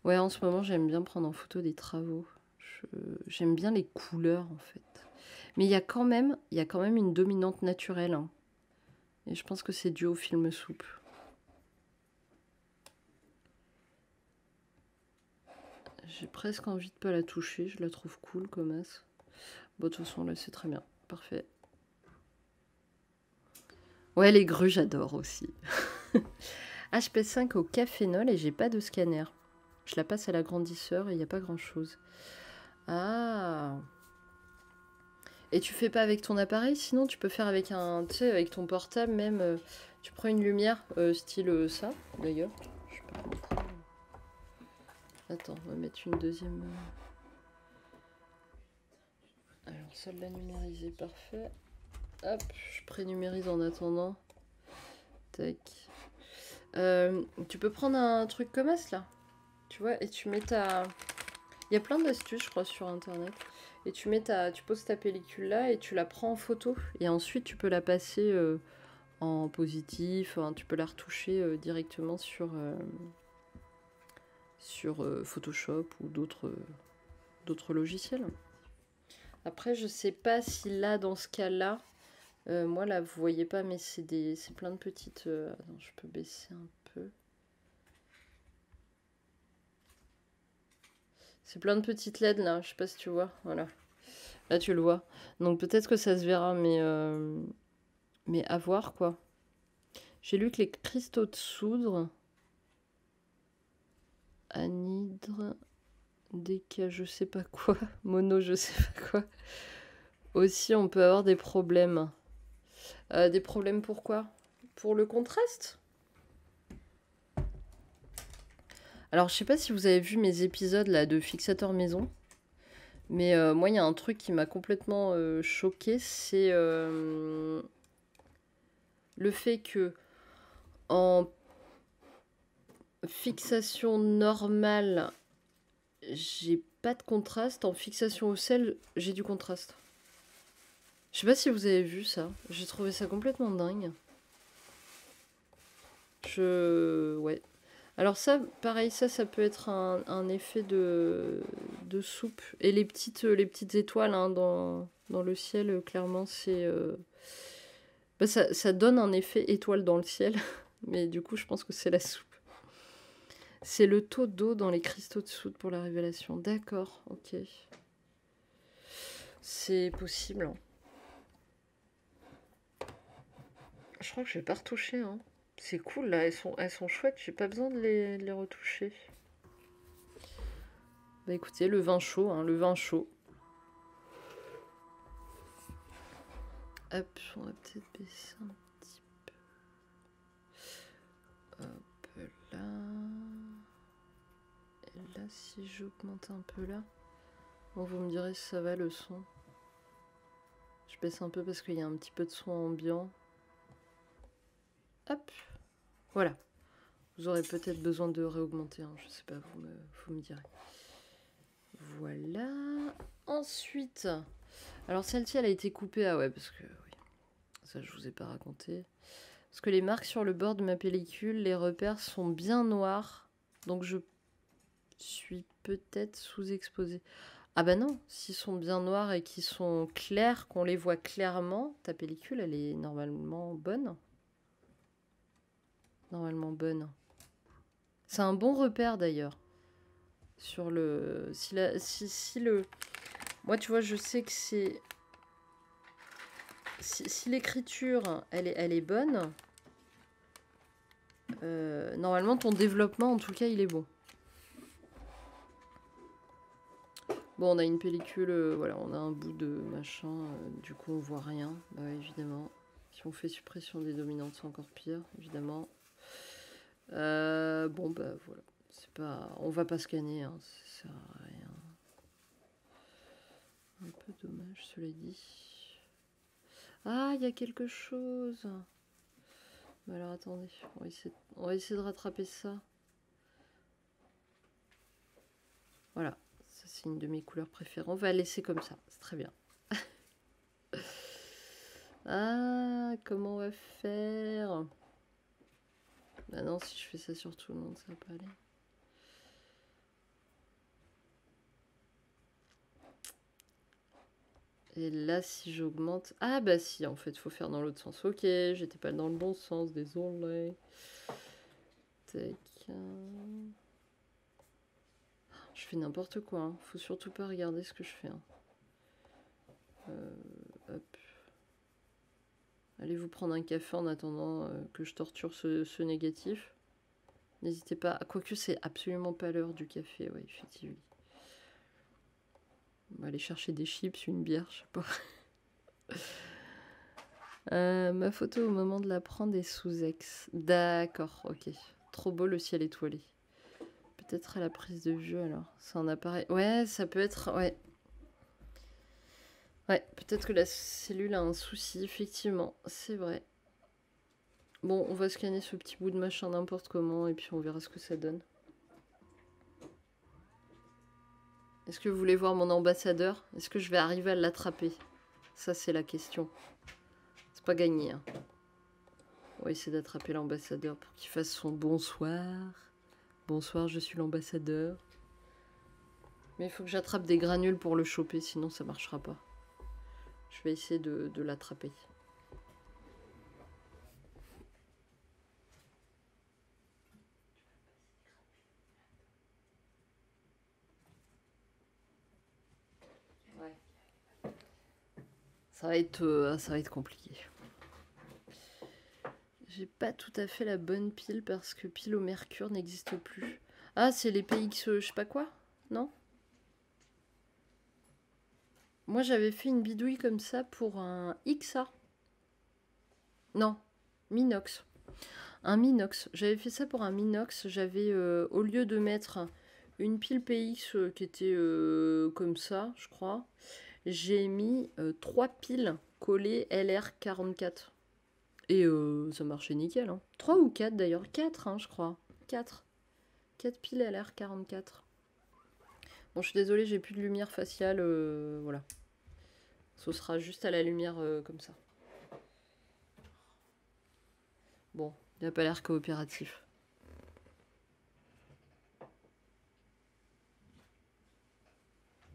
Ouais, en ce moment, j'aime bien prendre en photo des travaux. J'aime bien les couleurs, en fait. Mais il y a quand même une dominante naturelle. Hein. Et je pense que c'est dû au film soupe. J'ai presque envie de pas la toucher. Je la trouve cool comme as. Bon, de toute façon, là, c'est très bien. Parfait. Ouais, les grues, j'adore aussi. HP5 au cafénol et j'ai pas de scanner. Je la passe à l'agrandisseur et il n'y a pas grand-chose. Ah. Et tu fais pas avec ton appareil, sinon tu peux faire avec un, tu sais, avec ton portable même. Tu prends une lumière style ça, d'ailleurs. Je sais pas montrer. Attends, on va mettre une deuxième. Alors celle-là numérisée, parfait. Hop, je prénumérise en attendant. Tac. Tu peux prendre un truc comme ça là, tu vois, et tu mets ta... Il y a plein d'astuces, je crois, sur internet. Et tu poses ta pellicule là et tu la prends en photo. Et ensuite, tu peux la passer en positif. Hein, tu peux la retoucher directement sur Photoshop ou d'autres logiciels. Après, je sais pas si là, dans ce cas-là, moi là, vous voyez pas, mais c'est plein de petites... Attends, je peux baisser un peu. C'est plein de petites LED là, je sais pas si tu vois, voilà. Là tu le vois. Donc peut-être que ça se verra, mais à voir quoi. J'ai lu que les cristaux de soudre, anhydre, déca je sais pas quoi, mono je sais pas quoi, aussi on peut avoir des problèmes. Des problèmes pourquoi? Pour le contraste? Alors je sais pas si vous avez vu mes épisodes là de fixateur maison. Mais moi, il y a un truc qui m'a complètement choqué, c'est le fait que en fixation normale, j'ai pas de contraste. En fixation au sel, j'ai du contraste. Je sais pas si vous avez vu ça. J'ai trouvé ça complètement dingue. Ouais. Alors ça, pareil, ça peut être un effet de soupe. Et les petites étoiles hein, dans Dans le ciel, clairement, c'est... Bah, ça donne un effet étoile dans le ciel. Mais du coup, je pense que c'est la soupe. C'est le taux d'eau dans les cristaux de soude pour la révélation. D'accord, ok. C'est possible. Hein. Je crois que je vais pas retoucher. Hein. C'est cool, là. Elles sont chouettes. J'ai pas besoin de les retoucher. Bah écoutez, le vin chaud, hein, le vin chaud. Hop, on va peut-être baisser un petit peu. Hop là. Et là, si j'augmente un peu là. Bon, vous me direz si ça va le son. Je baisse un peu parce qu'il y a un petit peu de son ambiant. Hop. Voilà. Vous aurez peut-être besoin de réaugmenter, hein, je sais pas, vous me direz. Voilà. Ensuite, alors celle-ci, elle a été coupée. Ah ouais, parce que oui, ça je vous ai pas raconté. Parce que les marques sur le bord de ma pellicule, les repères sont bien noirs. Donc je suis peut-être sous-exposée. Ah bah non, s'ils sont bien noirs et qu'ils sont clairs, qu'on les voit clairement, ta pellicule, elle est normalement bonne. Normalement bonne. C'est un bon repère d'ailleurs. Sur le... Si le... Moi, tu vois, je sais que c'est... Si l'écriture, elle est bonne, normalement, ton développement, en tout cas, il est bon. Bon, on a une pellicule, voilà, on a un bout de machin, du coup, on voit rien, bah, évidemment. Si on fait suppression des dominantes, c'est encore pire, évidemment. Bon, bah, voilà. C'est pas... On va pas scanner, hein, ça sert à rien. Un peu dommage, cela dit. Ah, il y a quelque chose. Mais alors, attendez. On va essayer de rattraper ça. Voilà. Ça, c'est une de mes couleurs préférées. On va la laisser comme ça. C'est très bien. Ah, comment on va faire? Bah non, si je fais ça sur tout le monde, ça va pas aller. Et là, si j'augmente... Ah bah si, en fait, il faut faire dans l'autre sens. Ok, j'étais pas dans le bon sens, désolé. Tac. Je fais n'importe quoi, hein. Faut surtout pas regarder ce que je fais. Hein. Hop. Allez vous prendre un café en attendant que je torture ce négatif. N'hésitez pas. Quoique c'est absolument pas l'heure du café, ouais, effectivement. On va aller chercher des chips, une bière, je sais pas. Ma photo au moment de la prendre est sous ex. D'accord, ok. Trop beau le ciel étoilé. Peut-être à la prise de vue alors. C'est un appareil. Ouais, ça peut être. Ouais. Ouais, peut-être que la cellule a un souci, effectivement. C'est vrai. Bon, on va scanner ce petit bout de machin n'importe comment et puis on verra ce que ça donne. Est-ce que vous voulez voir mon ambassadeur? Est-ce que je vais arriver à l'attraper? Ça, c'est la question. C'est pas gagné. Hein. On va essayer d'attraper l'ambassadeur pour qu'il fasse son bonsoir. Bonsoir, je suis l'ambassadeur. Mais il faut que j'attrape des granules pour le choper, sinon ça marchera pas. Je vais essayer de l'attraper. Ouais. Ça va être compliqué. J'ai pas tout à fait la bonne pile parce que pile au mercure n'existe plus. Ah, c'est les PX, je sais pas quoi? Non? Moi, j'avais fait une bidouille comme ça pour un XA. Non, Minox. Un Minox. J'avais fait ça pour un Minox. J'avais, au lieu de mettre une pile PX qui était comme ça, je crois, j'ai mis 3 piles collées LR44. Et ça marchait nickel. Hein. 3 ou 4 d'ailleurs. 4, hein, je crois. 4. 4 piles LR44. Bon, je suis désolée, j'ai plus de lumière faciale. Voilà. Ce sera juste à la lumière comme ça. Bon, il n'a pas l'air coopératif.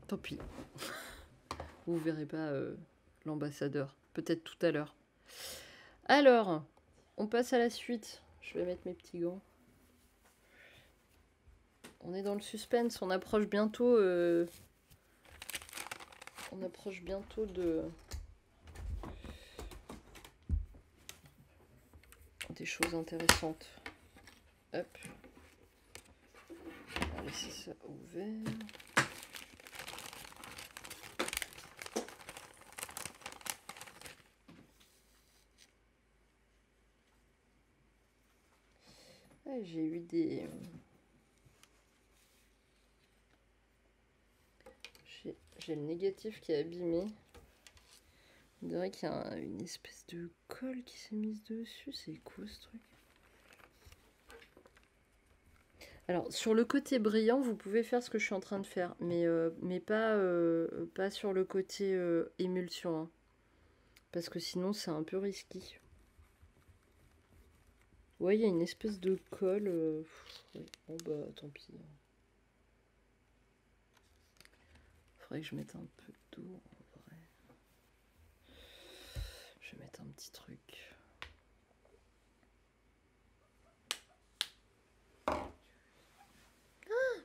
Tant pis. Vous verrez pas l'ambassadeur. Peut-être tout à l'heure. Alors, on passe à la suite. Je vais mettre mes petits gants. On est dans le suspense. On approche bientôt... On approche bientôt de... des choses intéressantes. Hop. On va laisser ça ouvert. Ouais, j'ai eu des... J'ai le négatif qui est abîmé. On dirait qu'il y a une espèce de colle qui s'est mise dessus. C'est quoi ce truc? Alors, sur le côté brillant, vous pouvez faire ce que je suis en train de faire. Mais pas sur le côté émulsion. Hein, parce que sinon, c'est un peu risqué. Ouais, il y a une espèce de colle. Ouais. Bon, bah, tant pis. Faudrait que je mette un peu d'eau en vrai. Je vais mettre un petit truc. Ah,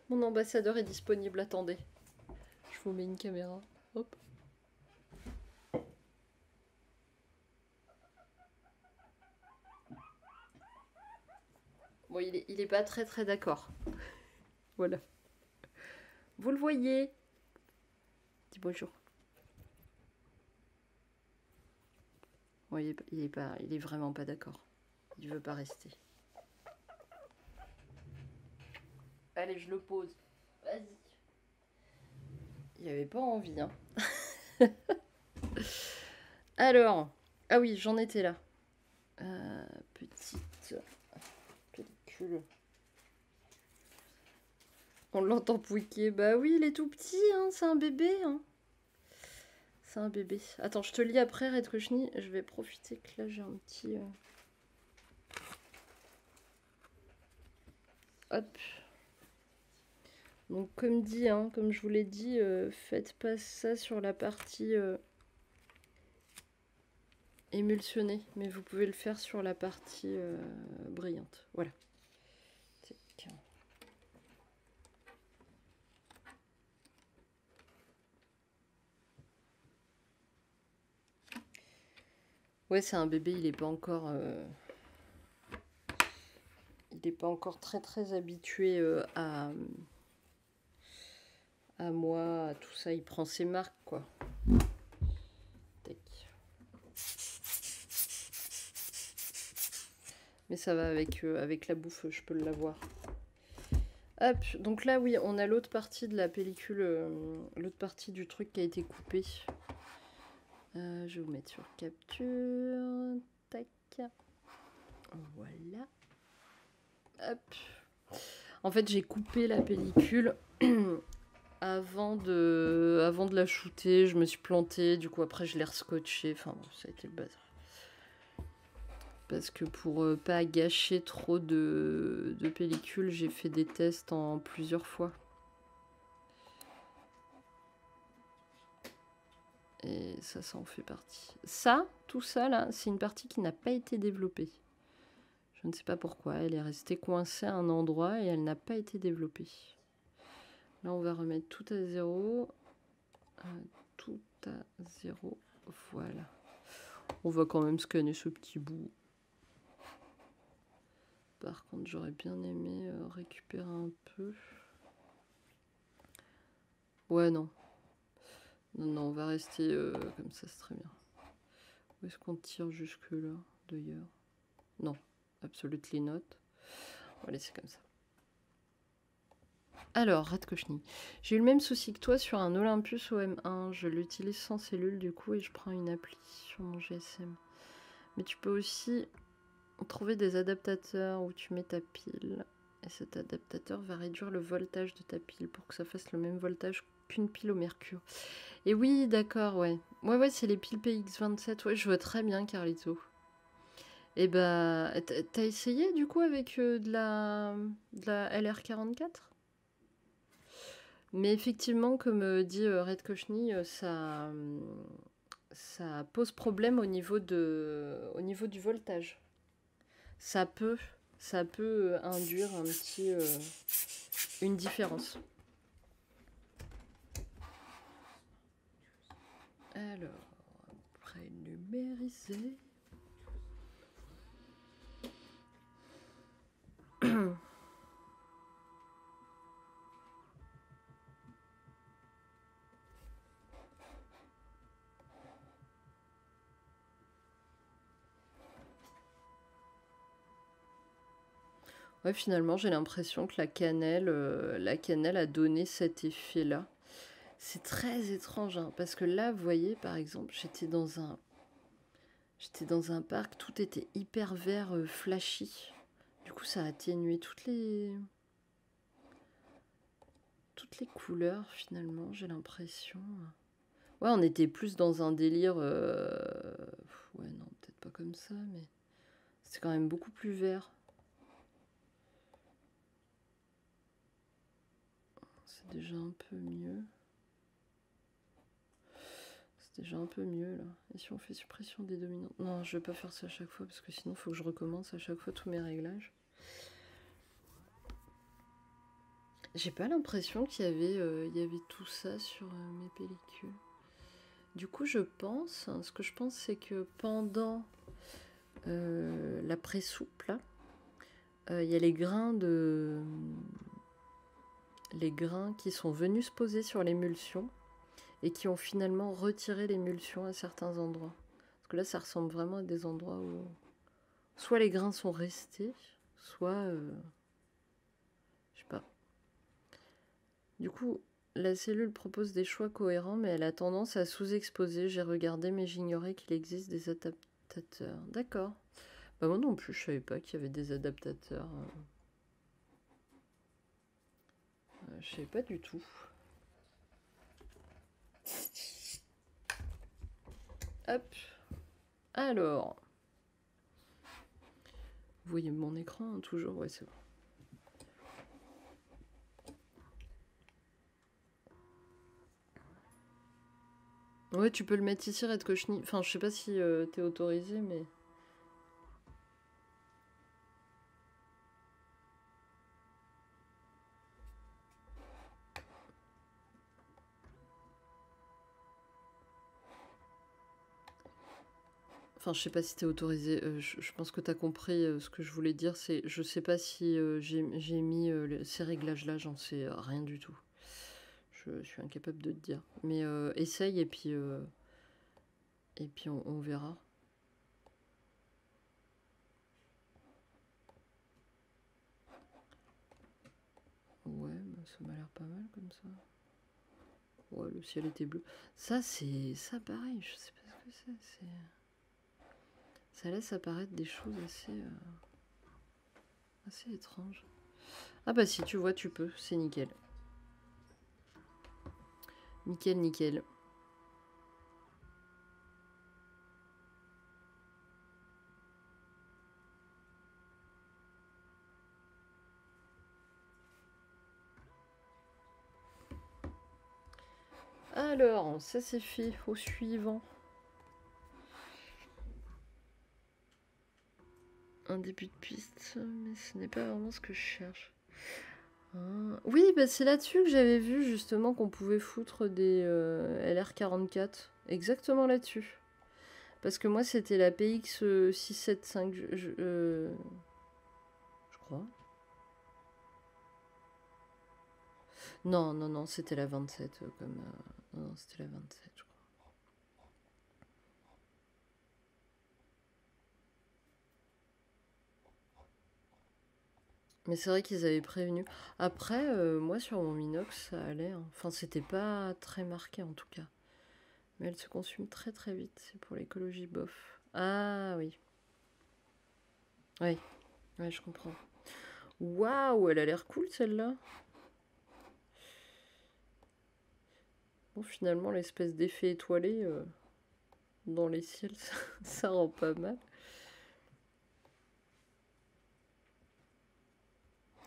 mon ambassadeur est disponible, attendez. Je vous mets une caméra. Hop. Bon, il est pas très d'accord. Voilà. Vous le voyez. Dis bonjour. Bon, il est vraiment pas d'accord. Il veut pas rester. Allez, je le pose. Vas-y. Il avait pas envie, hein. Alors, ah oui, j'en étais là. Petite pellicule. On l'entend pouiquer. Bah oui, il est tout petit, hein, c'est un bébé. Hein. C'est un bébé. Attends, je te lis après, Red Kochni. Je vais profiter que là, j'ai un petit... Hop. Donc, comme dit, hein, comme je vous l'ai dit, faites pas ça sur la partie émulsionnée. Mais vous pouvez le faire sur la partie brillante. Voilà. Ouais, c'est un bébé, il est pas encore... il n'est pas encore très habitué à moi, à tout ça. Il prend ses marques, quoi. Tac. Mais ça va avec la bouffe, je peux l'avoir. Hop, donc là, oui, on a l'autre partie de la pellicule, l'autre partie du truc qui a été coupé. Je vais vous mettre sur capture. Tac. Voilà. Hop. En fait, j'ai coupé la pellicule avant de la shooter. Je me suis plantée. Du coup, après, je l'ai rescotché. Enfin, bon, ça a été le bazar. Parce que pour pas gâcher trop de pellicule, j'ai fait des tests en plusieurs fois. Et ça en fait partie. Ça, tout ça, là, c'est une partie qui n'a pas été développée. Je ne sais pas pourquoi. Elle est restée coincée à un endroit et elle n'a pas été développée. Là, on va remettre tout à zéro. Tout à zéro. Voilà. On va quand même scanner ce petit bout. Par contre, j'aurais bien aimé récupérer un peu. Ouais, non. Non, on va rester comme ça, c'est très bien. Où est-ce qu'on tire jusque-là, d'ailleurs? Non, absolutely not. On va laisser comme ça. Alors, Red Kochni, j'ai eu le même souci que toi sur un Olympus OM1. Je l'utilise sans cellule du coup et je prends une appli sur mon GSM. Mais tu peux aussi trouver des adaptateurs où tu mets ta pile. Et cet adaptateur va réduire le voltage de ta pile pour que ça fasse le même voltage qu'une pile au mercure. Et oui, d'accord, ouais. Ouais, c'est les piles PX27. Ouais, je vois très bien, Carlito. Et bah, t'as essayé du coup avec de la LR44? Mais effectivement, comme dit Red Kochny, ça pose problème au niveau du voltage. Ça peut, ça peut induire une différence. Alors, après numériser. Ouais, finalement, j'ai l'impression que la cannelle a donné cet effet-là. C'est très étrange, hein, parce que là, vous voyez, par exemple, j'étais dans un parc, tout était hyper vert, flashy. Du coup, ça a atténué toutes les couleurs, finalement, j'ai l'impression. Ouais, on était plus dans un délire. Ouais, non, peut-être pas comme ça, mais c'est quand même beaucoup plus vert. C'est déjà un peu mieux. C'est déjà un peu mieux là. Et si on fait suppression des dominants? Non, je vais pas faire ça à chaque fois parce que sinon il faut que je recommence à chaque fois tous mes réglages. J'ai pas l'impression qu'il y avait tout ça sur mes pellicules. Du coup, ce que je pense, c'est que pendant la pré-soupe là, il y a les grains qui sont venus se poser sur l'émulsion et qui ont finalement retiré l'émulsion à certains endroits. Parce que là, ça ressemble vraiment à des endroits où soit les grains sont restés, soit... je sais pas. Du coup, la cellule propose des choix cohérents, mais elle a tendance à sous-exposer. J'ai regardé, mais j'ignorais qu'il existe des adaptateurs. D'accord. Bah moi non plus, je savais pas qu'il y avait des adaptateurs. Je savais pas du tout. Hop. Alors. Vous voyez mon écran, hein, toujours? Ouais, c'est bon. Ouais, tu peux le mettre ici, Red Kochny. Enfin, je sais pas si t'es autorisé, mais... Enfin, je sais pas si t'es autorisé. Je pense que t'as compris ce que je voulais dire. C'est, je sais pas si j'ai mis ces réglages-là, j'en sais rien du tout. Je suis incapable de te dire. Mais essaye et puis on verra. Ouais, bah, ça m'a l'air pas mal comme ça. Ouais, le ciel était bleu. Ça, c'est ça pareil. Je sais pas ce que c'est. Ça laisse apparaître des choses assez étranges. Ah bah si tu vois, tu peux. C'est nickel. Nickel, nickel. Alors, ça c'est fait. Au suivant. Un début de piste, mais ce n'est pas vraiment ce que je cherche. Ah. Oui, bah c'est là-dessus que j'avais vu justement qu'on pouvait foutre des LR44. Exactement là-dessus. Parce que moi c'était la PX 675, je crois. Non, non, non, c'était la 27 comme... non, non, c'était la 27, je crois. Mais c'est vrai qu'ils avaient prévenu. Après, moi sur mon Minox, ça allait, hein. Enfin, c'était pas très marqué en tout cas. Mais elle se consume très très vite. C'est pour l'écologie bof. Ah oui. Oui, ouais, je comprends. Waouh, elle a l'air cool celle-là. Bon, finalement, l'espèce d'effet étoilé dans les ciels, ça rend pas mal.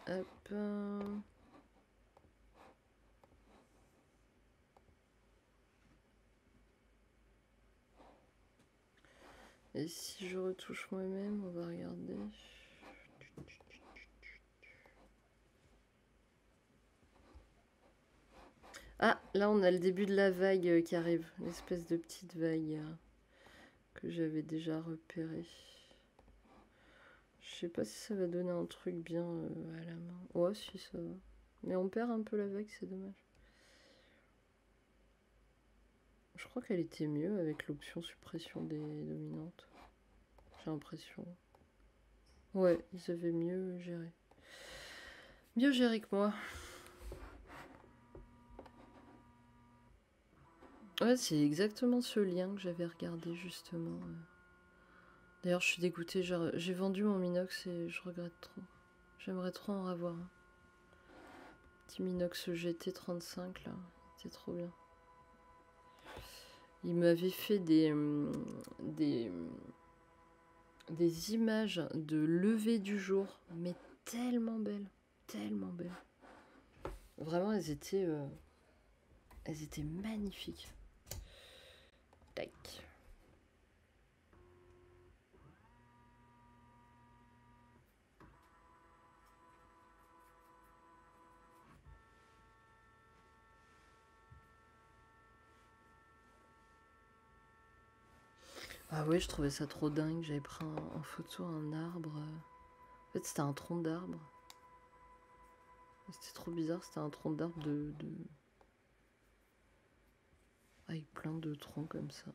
Hop. Et si je retouche moi-même, on va regarder. Ah, là on a le début de la vague qui arrive. Une espèce de petite vague que j'avais déjà repérée. Je sais pas si ça va donner un truc bien à la main. Ouais, si ça va. Mais on perd un peu la vague, c'est dommage. Je crois qu'elle était mieux avec l'option suppression des dominantes. J'ai l'impression. Ouais, ils avaient mieux géré. Mieux géré que moi. Ouais, c'est exactement ce lien que j'avais regardé justement. D'ailleurs, je suis dégoûtée. J'ai vendu mon Minox et je regrette trop. J'aimerais trop en avoir un. Petit Minox GT35 là. C'était trop bien. Il m'avait fait des images de lever du jour, mais tellement belles. Tellement belles. Vraiment, elles étaient magnifiques. Tac. Ah ouais, je trouvais ça trop dingue. J'avais pris en photo un arbre. En fait, c'était un tronc d'arbre. C'était trop bizarre. C'était un tronc d'arbre avec plein de troncs comme ça.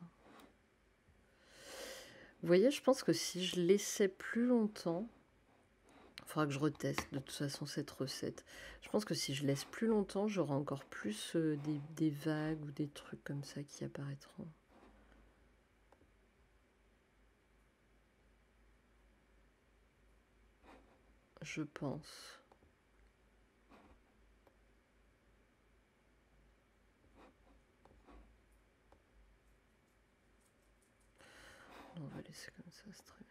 Vous voyez, je pense que si je laissais plus longtemps, il faudra que je reteste de toute façon cette recette. Je pense que si je laisse plus longtemps, j'aurai encore plus des vagues ou des trucs comme ça qui apparaîtront. Je pense. On va laisser comme ça, c'est très bien.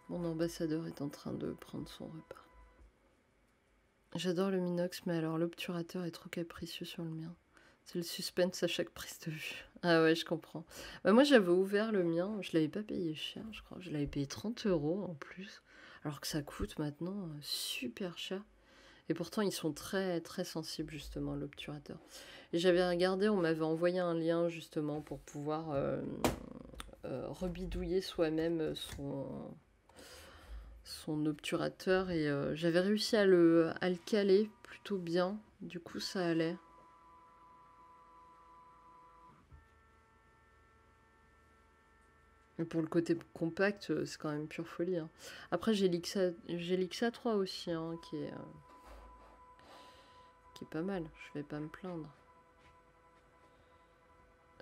Mon ambassadeur est en train de prendre son repas. J'adore le Minox, mais alors l'obturateur est trop capricieux sur le mien. C'est le suspense à chaque prise de vue. Ah ouais, je comprends. Bah moi, j'avais ouvert le mien, je l'avais pas payé cher, je crois. Je l'avais payé 30 € en plus, alors que ça coûte maintenant super cher. Et pourtant, ils sont très très sensibles justement, l'obturateur. Et j'avais regardé, on m'avait envoyé un lien justement pour pouvoir rebidouiller soi-même son obturateur et j'avais réussi à le caler plutôt bien. Du coup, ça allait. Et pour le côté compact, c'est quand même pure folie. Hein. Après, j'ai l'Xa 3 aussi, hein, qui est pas mal. Je vais pas me plaindre.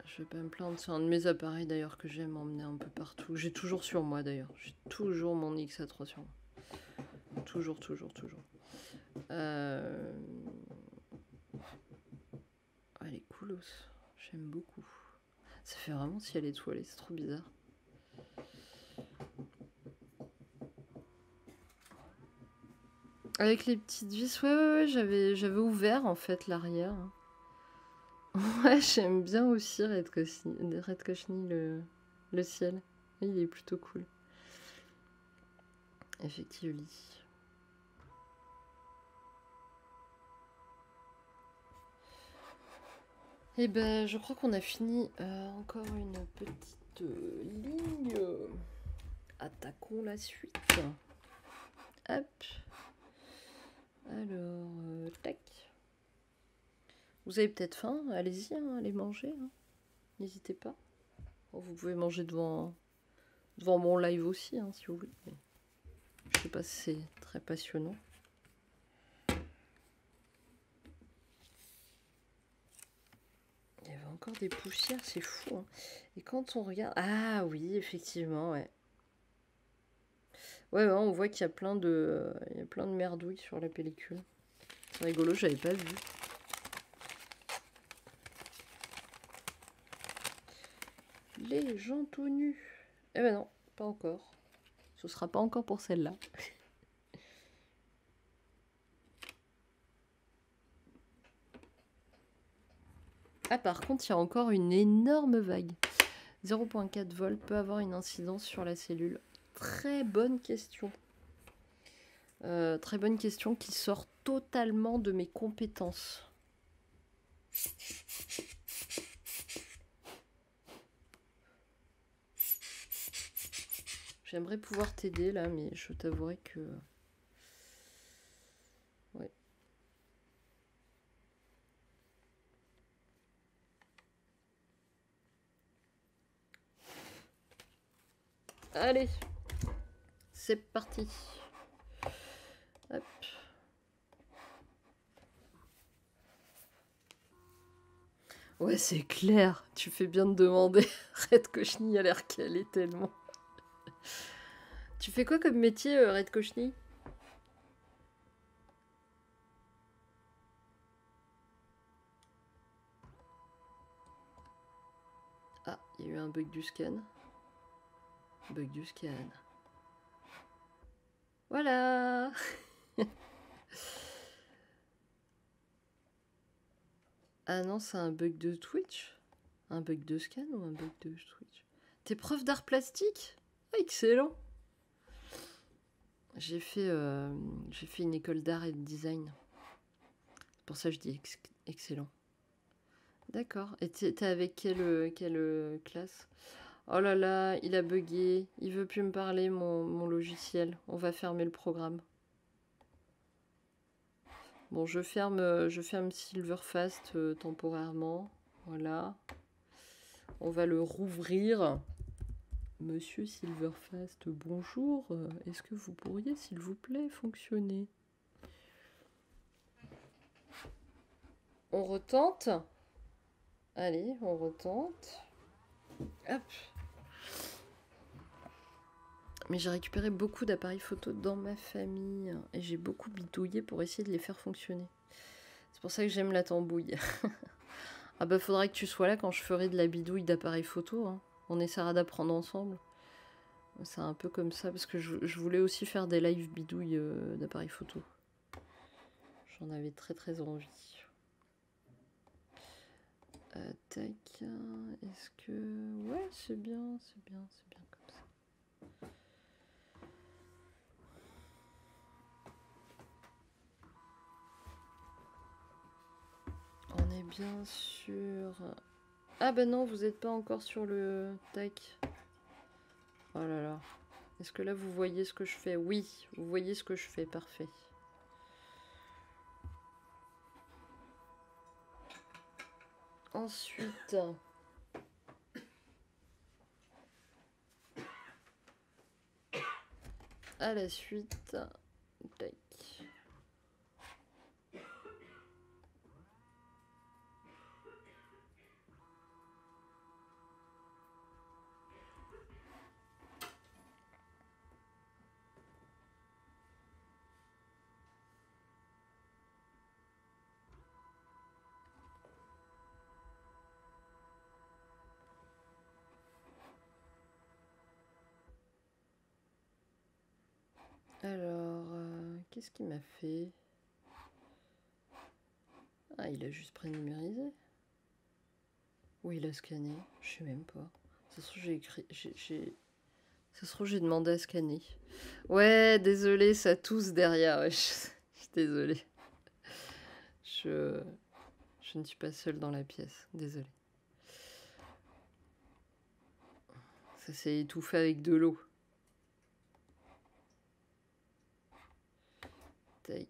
Je vais pas me plaindre. C'est un de mes appareils d'ailleurs que j'aime emmener un peu partout. J'ai toujours sur moi d'ailleurs. J'ai toujours mon Xa 3 sur moi. Toujours, toujours, toujours. Elle est coolos. J'aime beaucoup. Ça fait vraiment ciel étoilé, c'est trop bizarre. Avec les petites vis, ouais, j'avais ouvert en fait l'arrière. Ouais, j'aime bien aussi Red Koshni, le ciel. Il est plutôt cool. Effectivement. Et ben, je crois qu'on a fini. Encore une petite ligne. Attaquons la suite. Hop. Alors, tac. Vous avez peut-être faim, allez-y, hein, allez manger. Hein. N'hésitez pas. Bon, vous pouvez manger devant mon live aussi, hein, si vous voulez. Mais je sais pas si c'est très passionnant. Il y avait encore des poussières, c'est fou. Hein. Et quand on regarde... Ah oui, effectivement, ouais. Ouais, on voit qu'il y a plein de merdouilles sur la pellicule. C'est rigolo, j'avais pas vu. Les gens tout nus. Eh ben non, pas encore. Ce sera pas encore pour celle-là. Ah, par contre, il y a encore une énorme vague. 0,4 vol peut avoir une incidence sur la cellule. Très bonne question. Très bonne question qui sort totalement de mes compétences. J'aimerais pouvoir t'aider là, mais je t'avouerai que... Ouais. Allez, c'est parti. Hop. Ouais, c'est clair. Tu fais bien de demander. Red Kochny a l'air calé tellement. Tu fais quoi comme métier, Red Kochny? Ah, il y a eu un bug du scan. Bug du scan. Voilà. Ah non, c'est un bug de Twitch? Un bug de scan ou un bug de Twitch? T'es prof d'art plastique? Ah, excellent. J'ai fait une école d'art et de design. C'est pour ça que je dis excellent. D'accord. Et t'es avec quelle classe? Oh là là, il a bugué. Il veut plus me parler, mon logiciel. On va fermer le programme. Bon, je ferme Silverfast temporairement. Voilà. On va le rouvrir. Monsieur Silverfast, bonjour. Est-ce que vous pourriez, s'il vous plaît, fonctionner? On retente. Allez, on retente. Hop. Mais j'ai récupéré beaucoup d'appareils photo dans ma famille. Et j'ai beaucoup bidouillé pour essayer de les faire fonctionner. C'est pour ça que j'aime la tambouille. Ah bah faudra que tu sois là quand je ferai de la bidouille d'appareils photo. Hein. On essaiera d'apprendre ensemble. C'est un peu comme ça, parce que je voulais aussi faire des live bidouilles d'appareils photo. J'en avais très très envie. Tac. Est-ce que... Ouais, c'est bien, c'est bien, c'est bien comme ça. On est bien sûr... Ah bah non, vous n'êtes pas encore sur le... Tac. Oh là là. Est-ce que là, vous voyez ce que je fais? Oui, vous voyez ce que je fais, parfait. Ensuite... À la suite... Tac. Alors, qu'est-ce qu'il m'a fait? Ah, il a juste prénumérisé. Ou il a scanné, je sais même pas. Ça se trouve, j'ai écrit... Ça se trouve, j'ai demandé à scanner. Ouais, désolé, ça tousse derrière. Ouais, je suis désolée. Je ne suis pas seule dans la pièce, désolée. Ça s'est étouffé avec de l'eau. Tac.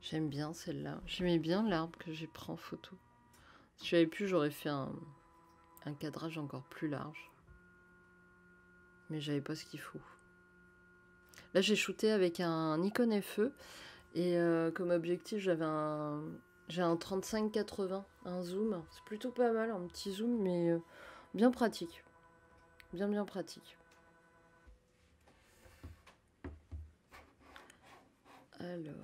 J'aime bien celle-là. J'aimais bien l'arbre que j'ai pris en photo. Si j'avais pu, j'aurais fait un cadrage encore plus large. Mais j'avais pas ce qu'il faut. Là, j'ai shooté avec un Nikon FE. Et comme objectif, j'ai un 35-80, un zoom. C'est plutôt pas mal, un petit zoom, mais bien pratique. Bien pratique. Alors,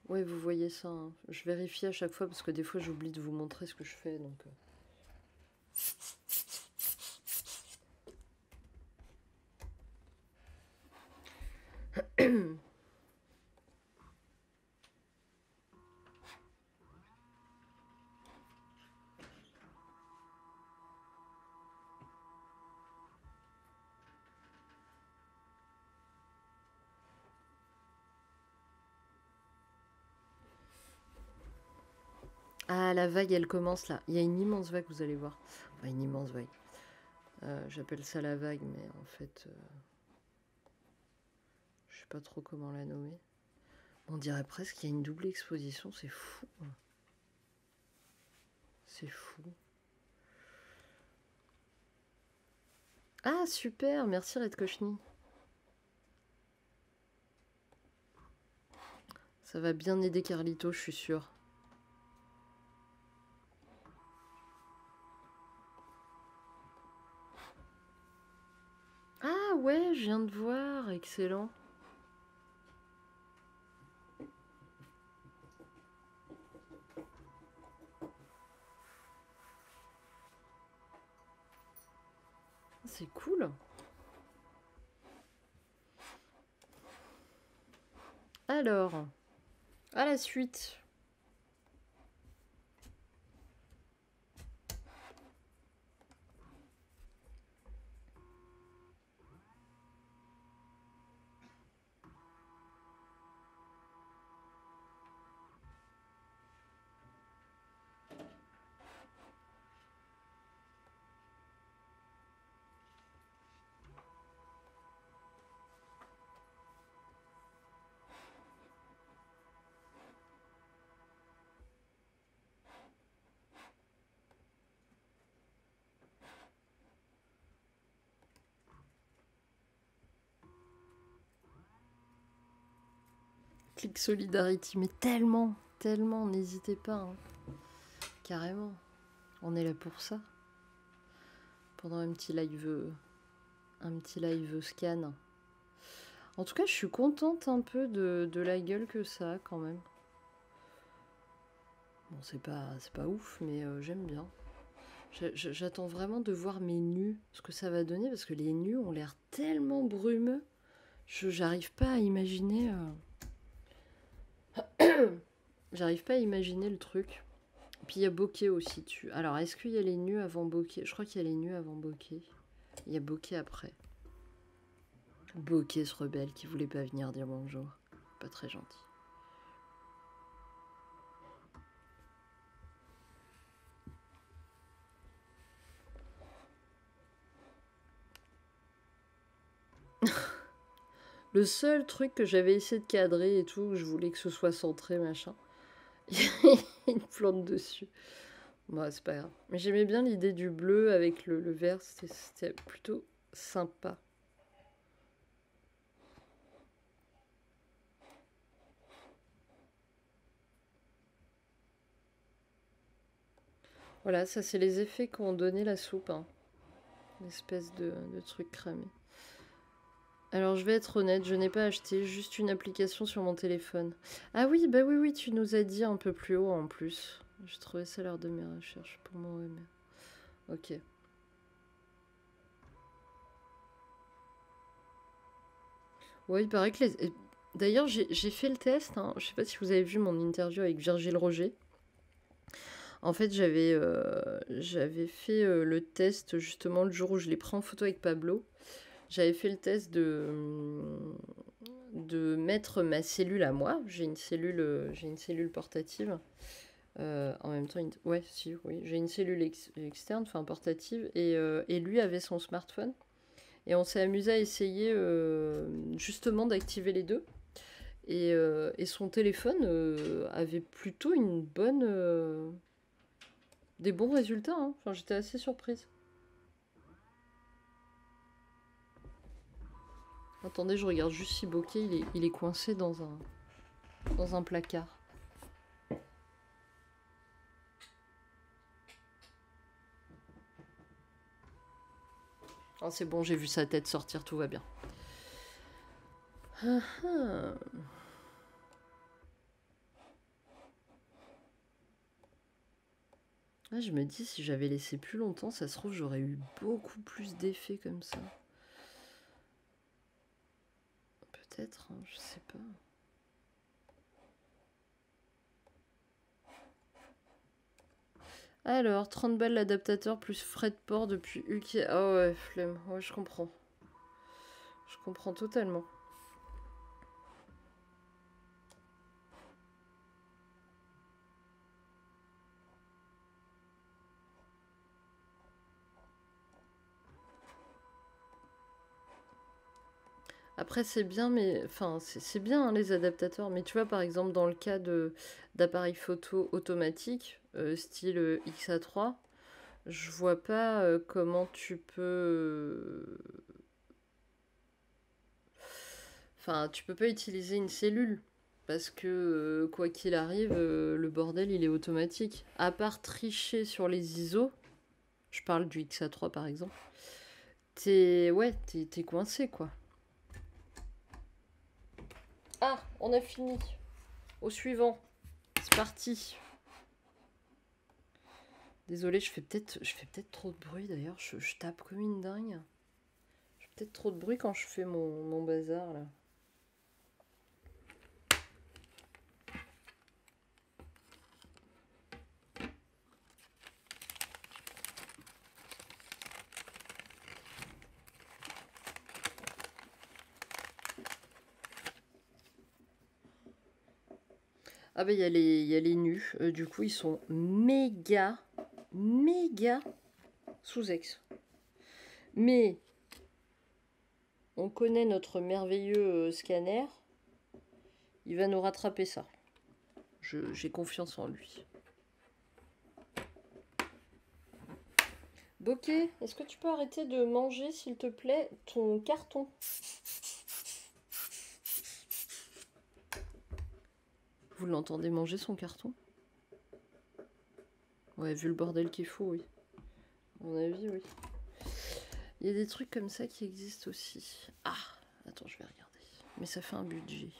ouais, vous voyez ça, hein. Je vérifie à chaque fois parce que des fois j'oublie de vous montrer ce que je fais, donc... Ah, la vague, elle commence là. Il y a une immense vague, vous allez voir. Enfin, une immense vague. J'appelle ça la vague, mais en fait, je sais pas trop comment la nommer. On dirait presque qu'il y a une double exposition, c'est fou. C'est fou. Ah, super, merci Red Kochni. Ça va bien aider Carlito, je suis sûre. Ah ouais, je viens de voir, excellent. C'est cool. Alors, à la suite. Click Solidarity, mais tellement, tellement, n'hésitez pas, hein. Carrément, on est là pour ça. Pendant un petit live scan. En tout cas, je suis contente un peu de la gueule que ça a quand même. Bon, c'est pas ouf, mais j'aime bien. J'attends vraiment de voir mes nus, ce que ça va donner, parce que les nus ont l'air tellement brumeux. J'arrive pas à imaginer... J'arrive pas à imaginer le truc. Puis il y a bokeh aussi dessus. Alors, est-ce qu'il y a les nus avant bokeh? Je crois qu'il y a les nus avant bokeh. Il y a bokeh après. Bokeh ce rebelle qui voulait pas venir dire bonjour. Pas très gentil. Le seul truc que j'avais essayé de cadrer et tout, je voulais que ce soit centré, machin. Il y a une plante dessus. Bon, c'est pas grave. Mais j'aimais bien l'idée du bleu avec le vert, c'était plutôt sympa. Voilà, ça c'est les effets qu'ont donné la soupe, hein. Une espèce de truc cramé. Alors je vais être honnête, je n'ai pas acheté, juste une application sur mon téléphone. Ah oui, bah oui, tu nous as dit un peu plus haut en plus. J'ai trouvé ça lors de mes recherches pour mon OMR. Ok. Ouais, il paraît que les... D'ailleurs, j'ai fait le test, hein. Je sais pas si vous avez vu mon interview avec Virgile Roger. En fait, j'avais fait le test justement le jour où je l'ai pris en photo avec Pablo. J'avais fait le test de mettre ma cellule à moi. J'ai une cellule portative. En même temps, ouais, si, oui, j'ai une cellule externe, enfin portative, et lui avait son smartphone. Et on s'est amusé à essayer justement d'activer les deux. Et son téléphone avait plutôt des bons résultats, hein. Enfin, j'étais assez surprise. Attendez, je regarde juste si bokeh il est coincé dans un placard. Oh, c'est bon, j'ai vu sa tête sortir, tout va bien. Ouais, je me dis, si j'avais laissé plus longtemps, ça se trouve, j'aurais eu beaucoup plus d'effets comme ça. Peut-être, hein, je sais pas. Alors, 30 balles l'adaptateur plus frais de port depuis UK. Ah ouais, flemme. Ouais, je comprends. Je comprends totalement. Après, c'est bien, mais enfin, c'est bien hein, les adaptateurs. Mais tu vois, par exemple, dans le cas d'appareils photo automatiques, style XA3, je vois pas comment tu peux. Enfin, tu peux pas utiliser une cellule. Parce que, quoi qu'il arrive, le bordel, il est automatique. À part tricher sur les ISO, je parle du XA3 par exemple, ouais, t'es coincé, quoi. Ah, on a fini. Au suivant. C'est parti. Désolée, je fais peut-être trop de bruit d'ailleurs. Je tape comme une dingue. Je fais peut-être trop de bruit quand je fais mon bazar là. Ah bah il y a les nus. Du coup ils sont méga sous-ex. Mais on connaît notre merveilleux scanner. Il va nous rattraper ça. J'ai confiance en lui. Bokeh, est-ce que tu peux arrêter de manger, s'il te plaît, ton carton? Vous l'entendez manger son carton? Ouais, vu le bordel qu'il faut, oui. À mon avis, oui. Il y a des trucs comme ça qui existent aussi. Ah, attends, je vais regarder. Mais ça fait un budget.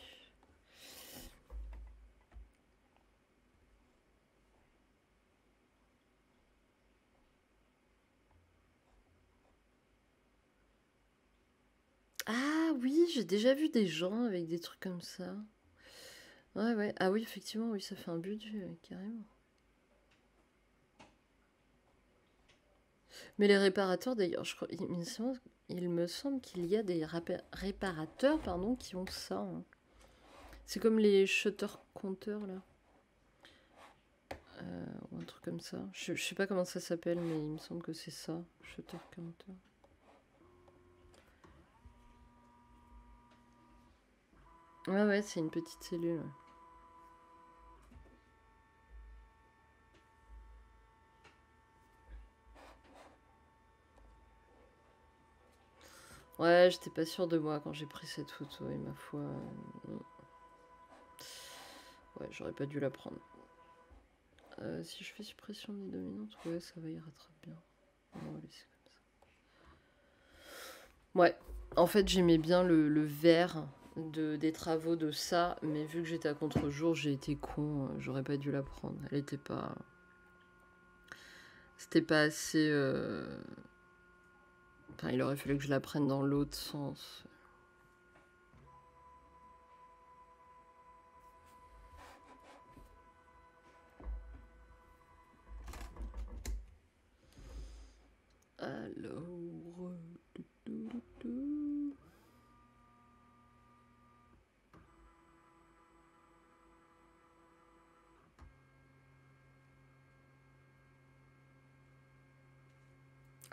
Ah oui, j'ai déjà vu des gens avec des trucs comme ça. Ouais, ouais. Ah oui, effectivement, oui, ça fait un budget, ouais, carrément. Mais les réparateurs, d'ailleurs, je crois, il me semble qu'il y a des réparateurs, pardon, qui ont ça, hein. C'est comme les shutter compteurs, là. Ou un truc comme ça. Je sais pas comment ça s'appelle, mais il me semble que c'est ça, shutter counter. Ouais, ouais, c'est une petite cellule. Ouais, j'étais pas sûre de moi quand j'ai pris cette photo, et ma foi. Ouais, j'aurais pas dû la prendre. Si je fais suppression des dominantes, ouais, ça va, y rattrape bien. On va laisser comme ça. Ouais, en fait, j'aimais bien le vert des travaux de ça, mais vu que j'étais à contre-jour, j'ai été con, j'aurais pas dû la prendre. Elle était pas. C'était pas assez. Enfin, il aurait fallu que je la prenne dans l'autre sens. Alors.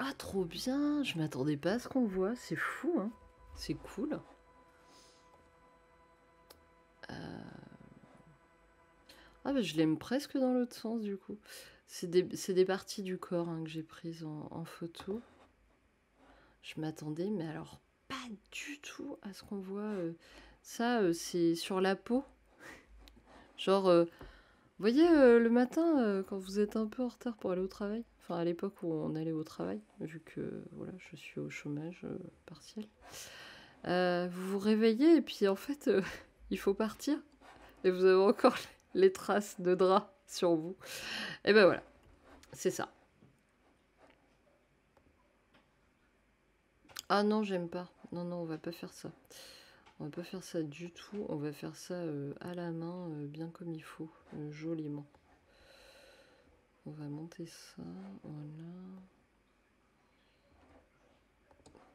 Ah, trop bien! Je m'attendais pas à ce qu'on voit. C'est fou, hein? C'est cool. Ah, bah, je l'aime presque dans l'autre sens, du coup. C'est des parties du corps hein, que j'ai prises en photo. Je m'attendais, mais alors pas du tout à ce qu'on voit. Ça, c'est sur la peau. Genre, vous voyez, le matin, quand vous êtes un peu en retard pour aller au travail. Enfin, à l'époque où on allait au travail, vu que voilà, je suis au chômage partiel. Vous vous réveillez et puis en fait, il faut partir. Et vous avez encore les traces de drap sur vous. Et ben voilà. C'est ça. Ah non, j'aime pas. Non, non, on va pas faire ça. On va pas faire ça du tout. On va faire ça à la main, bien comme il faut, joliment. On va monter ça. Voilà.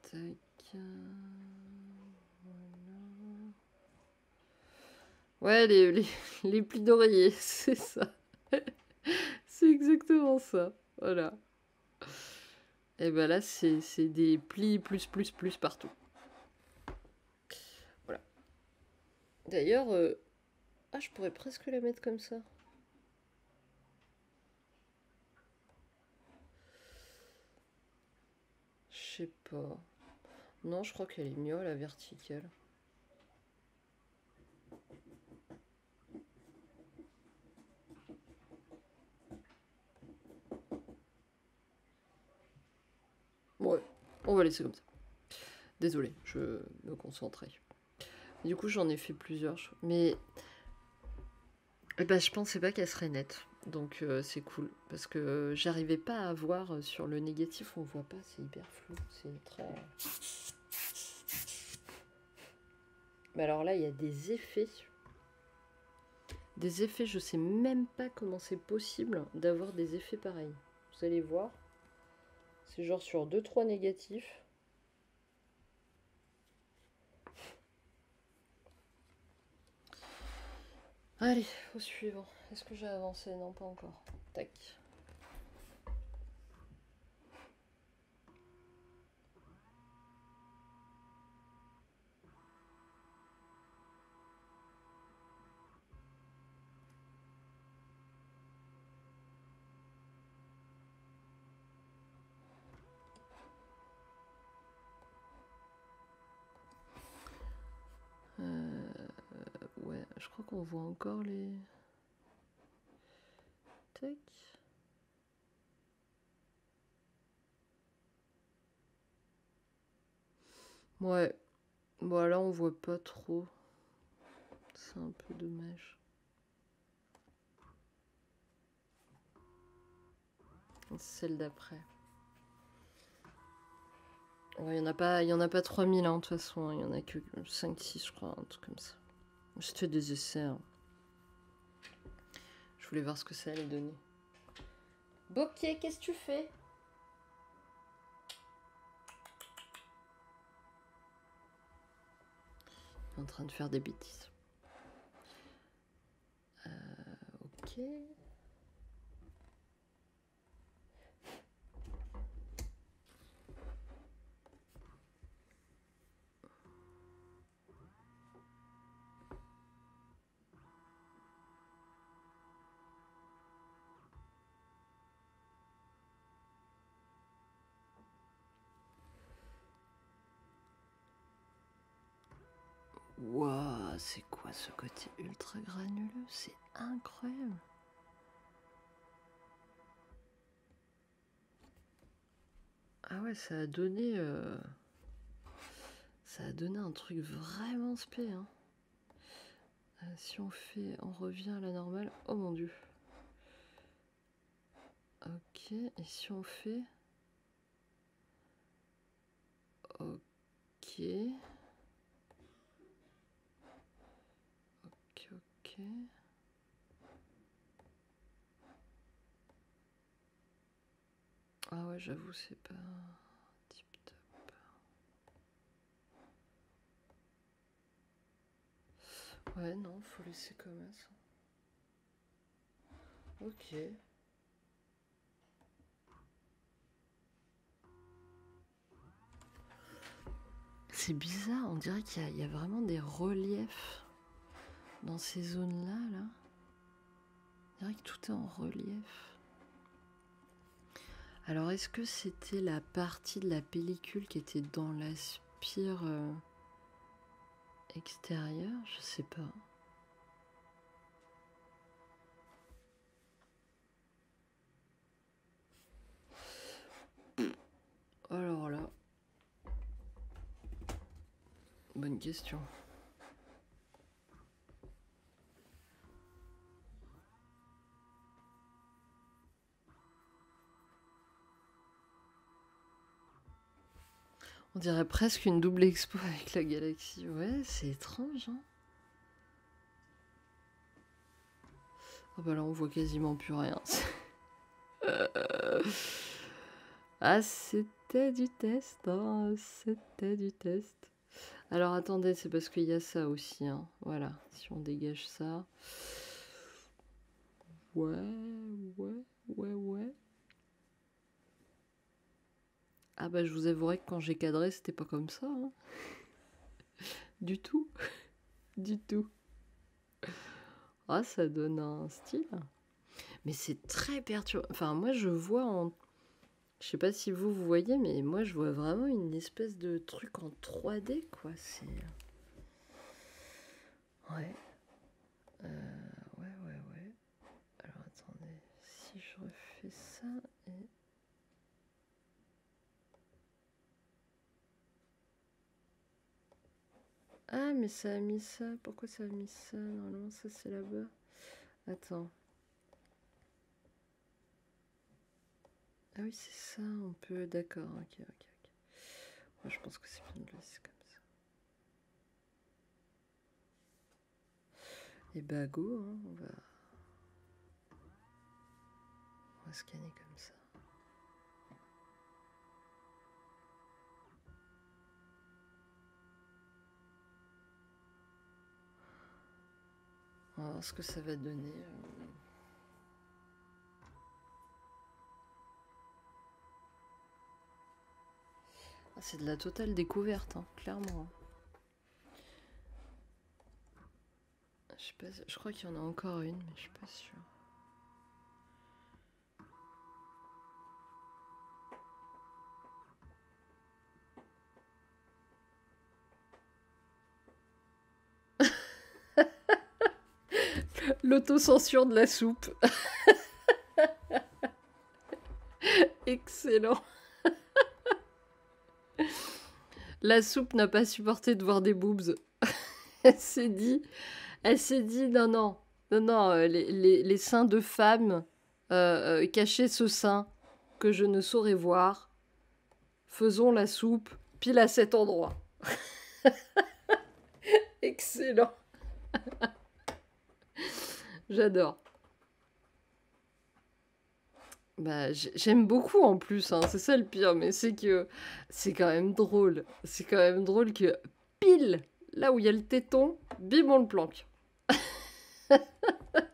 Tac. Ouais, les plis d'oreiller, c'est ça. C'est exactement ça. Voilà. Et ben là, c'est des plis plus partout. Voilà. D'ailleurs, ah, je pourrais presque la mettre comme ça. Je sais pas. Non, je crois qu'elle est mieux à la verticale. Ouais, on va laisser comme ça. Désolée, je me concentrais. Du coup, j'en ai fait plusieurs. Mais ben, je pensais pas qu'elle serait nette. Donc c'est cool. Parce que j'arrivais pas à voir sur le négatif, on voit pas, c'est hyper flou. C'est très. Mais alors là, il y a des effets. Des effets, je sais même pas comment c'est possible d'avoir des effets pareils. Vous allez voir. C'est genre sur 2-3 négatifs. Allez, au suivant. Est-ce que j'ai avancé? Non, pas encore. Tac. Ouais, je crois qu'on voit encore les... Tac. Ouais. Bon, là, on voit pas trop. C'est un peu dommage. Celle d'après. Ouais, il y en a pas 3000, hein, de toute façon. Il y en a que 5-6, je crois, un truc comme ça. C'était des essais. Hein. Je voulais voir ce que ça allait donner. Bokeh, qu'est-ce que tu fais? En train de faire des bêtises. Ok. Waouh, c'est quoi ce côté ultra granuleux? C'est incroyable. Ah ouais, ça a donné un truc vraiment spé. Hein. Si on fait, on revient à la normale. Oh mon dieu. Ok, et si on fait... Ok. Ok. Ah ouais, j'avoue, c'est pas tip top. Ouais, non, faut laisser comme ça. Ok. C'est bizarre, on dirait qu'il y a vraiment des reliefs dans ces zones-là, là. On dirait que tout est en relief. Alors, est-ce que c'était la partie de la pellicule qui était dans la spire extérieure? Je sais pas. Alors là, bonne question. On dirait presque une double expo avec la galaxie. Ouais, c'est étrange, hein. Oh bah là, on voit quasiment plus rien. Ah, c'était du test, hein. C'était du test. Alors attendez, c'est parce qu'il y a ça aussi, hein. Voilà, si on dégage ça. Ouais. Ah bah je vous avouerai que quand j'ai cadré, c'était pas comme ça, hein. Du tout. Du tout. Ah, ça donne un style. Mais c'est très perturbant. Enfin, moi, je vois en... Je sais pas si vous voyez, mais moi, je vois vraiment une espèce de truc en 3D, quoi. C'est... Ouais. Ouais. Alors, attendez. Si je refais ça et... Ah, mais ça a mis ça. Pourquoi ça a mis ça? Normalement, ça, c'est là-bas. Attends. Ah oui, c'est ça. On peut... D'accord. Ok. Moi, je pense que c'est bien de le laisser comme ça. Et bah, go, hein. On va scanner comme ça. On va voir ce que ça va donner. Ah, c'est de la totale découverte, hein, clairement. Je sais pas, je crois qu'il y en a encore une, mais je suis pas sûre. L'autocensure de la soupe. Excellent. La soupe n'a pas supporté de voir des boobs. Elle s'est dit, non, les seins de femme, cacher ce sein que je ne saurais voir. Faisons la soupe pile à cet endroit. Excellent. J'adore. Bah, j'aime beaucoup en plus, hein, c'est ça le pire, mais c'est que c'est quand même drôle. C'est quand même drôle que pile là où il y a le téton, bim, on le planque.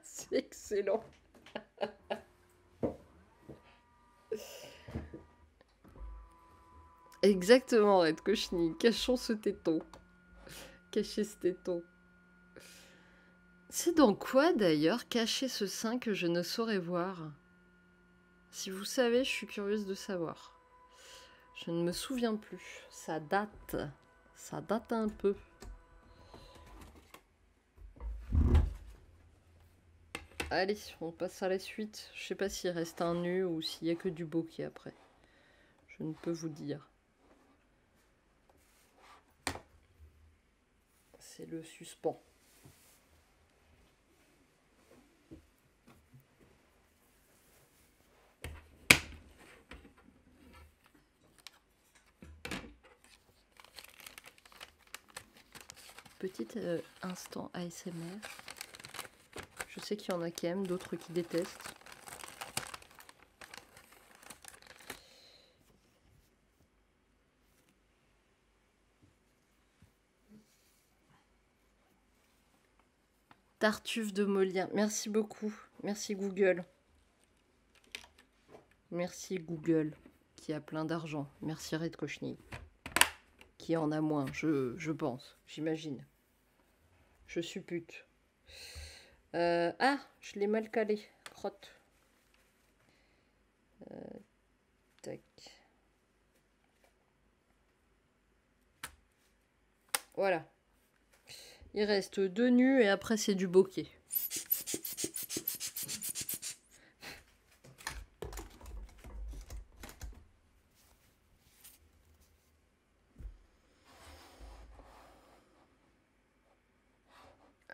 C'est excellent. Exactement, Red Kochni. Cachons ce téton. Cachez ce téton. C'est dans quoi d'ailleurs cacher ce sein que je ne saurais voir? Si vous savez, je suis curieuse de savoir. Je ne me souviens plus. Ça date. Ça date un peu. Allez, on passe à la suite. Je sais pas s'il reste un nu ou s'il y a que du bokeh après. Je ne peux vous dire. C'est le suspens. Petit instant ASMR. Je sais qu'il y en a qui aiment, d'autres qui détestent. Tartuffe de Molien. Merci beaucoup. Merci Google. Merci Google, qui a plein d'argent. Merci Red Kochni, qui en a moins, je pense, j'imagine. Je suppute. Ah, je l'ai mal calé. Crotte. Tac. Voilà. Il reste 2 nus et après c'est du bokeh.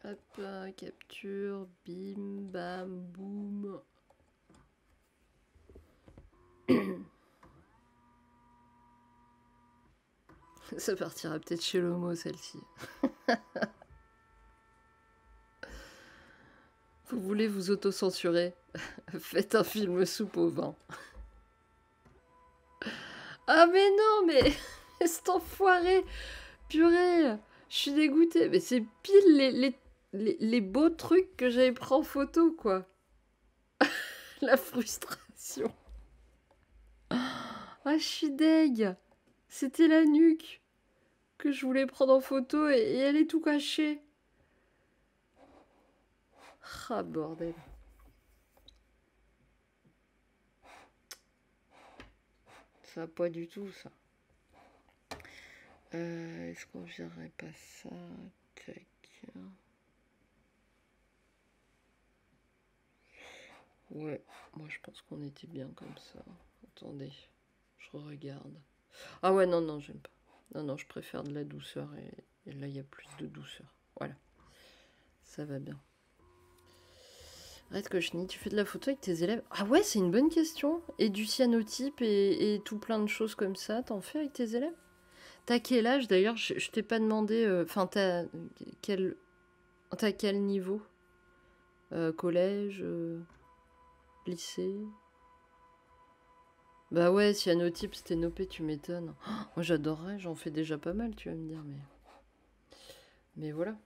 Hop, capture, bim, bam, boum. Ça partira peut-être chez l'homo, celle-ci. Vous voulez vous autocensurer? Faites un film soupe au vin. Ah mais non, mais cet enfoiré! Purée! Je suis dégoûtée. Mais c'est pile les beaux trucs que j'avais pris en photo, quoi. La frustration. Ah, je suis deg. C'était la nuque que je voulais prendre en photo et elle est tout cachée. Ah, bordel. Ça va pas du tout, ça. Est-ce qu'on verrait pas ça? Tac. Ouais, moi je pense qu'on était bien comme ça. Attendez, je regarde. Ah ouais, non, non, j'aime pas. Non, non, je préfère de la douceur et là il y a plus de douceur. Voilà, ça va bien. Arrête Cochny, tu fais de la photo avec tes élèves? Ah ouais, c'est une bonne question. Et du cyanotype et tout plein de choses comme ça, t'en fais avec tes élèves? T'as quel âge d'ailleurs? Je t'ai pas demandé. Enfin, t'as quel niveau? Collège, lycée? Bah ouais, cyanotype, sténopée, tu m'étonnes. Oh, moi j'adorerais, j'en fais déjà pas mal, tu vas me dire, mais voilà.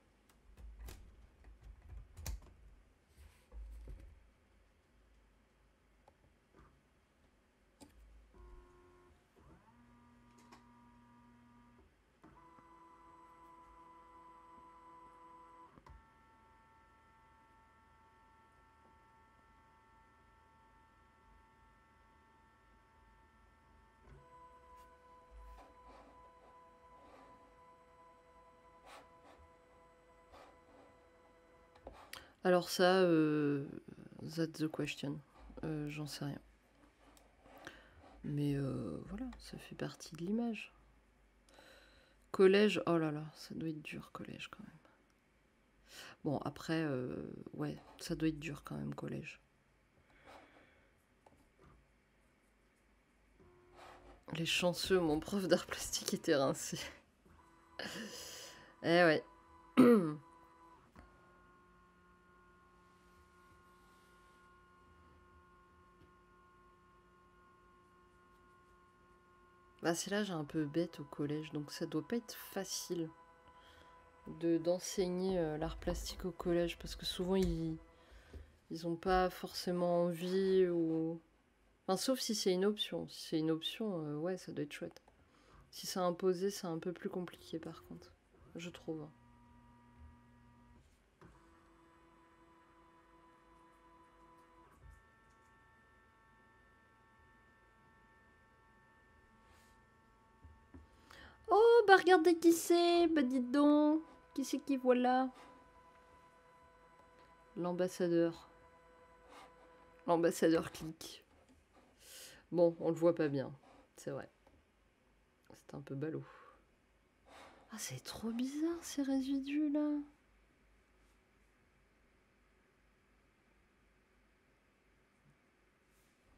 Alors ça, that's the question. J'en sais rien. Mais voilà, ça fait partie de l'image. Collège, oh là là, ça doit être dur, collège quand même. Bon, après, ouais, ça doit être dur quand même, collège. Les chanceux, mon prof d'art plastique était rincé. Eh ouais. Bah c'est là j'ai un peu bête au collège, donc ça doit pas être facile d'enseigner l'art plastique au collège, parce que souvent ils ont pas forcément envie ou... Enfin, sauf si c'est une option. Si c'est une option, ouais, ça doit être chouette. Si c'est imposé, c'est un peu plus compliqué par contre, je trouve. Oh, bah regardez qui c'est, bah dites donc. Qui c'est qui voilà? L'ambassadeur. L'ambassadeur clique. Bon, on le voit pas bien, c'est vrai. C'est un peu ballot. Ah, c'est trop bizarre ces résidus là.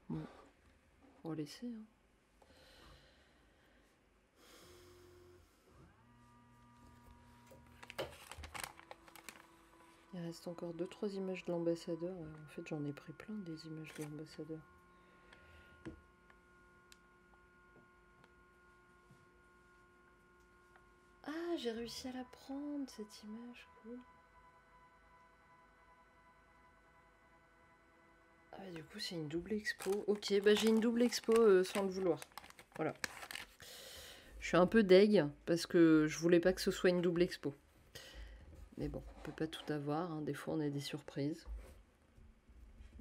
Bon, on va laisser. Hein. Il reste encore 2-3 images de l'ambassadeur. En fait, j'en ai pris plein des images de l'ambassadeur. Ah, j'ai réussi à la prendre cette image, cool. Ah, du coup, c'est une double expo. Ok, bah j'ai une double expo sans le vouloir. Voilà. Je suis un peu deg parce que je voulais pas que ce soit une double expo. Mais bon, on peut pas tout avoir. Hein. Des fois, on a des surprises.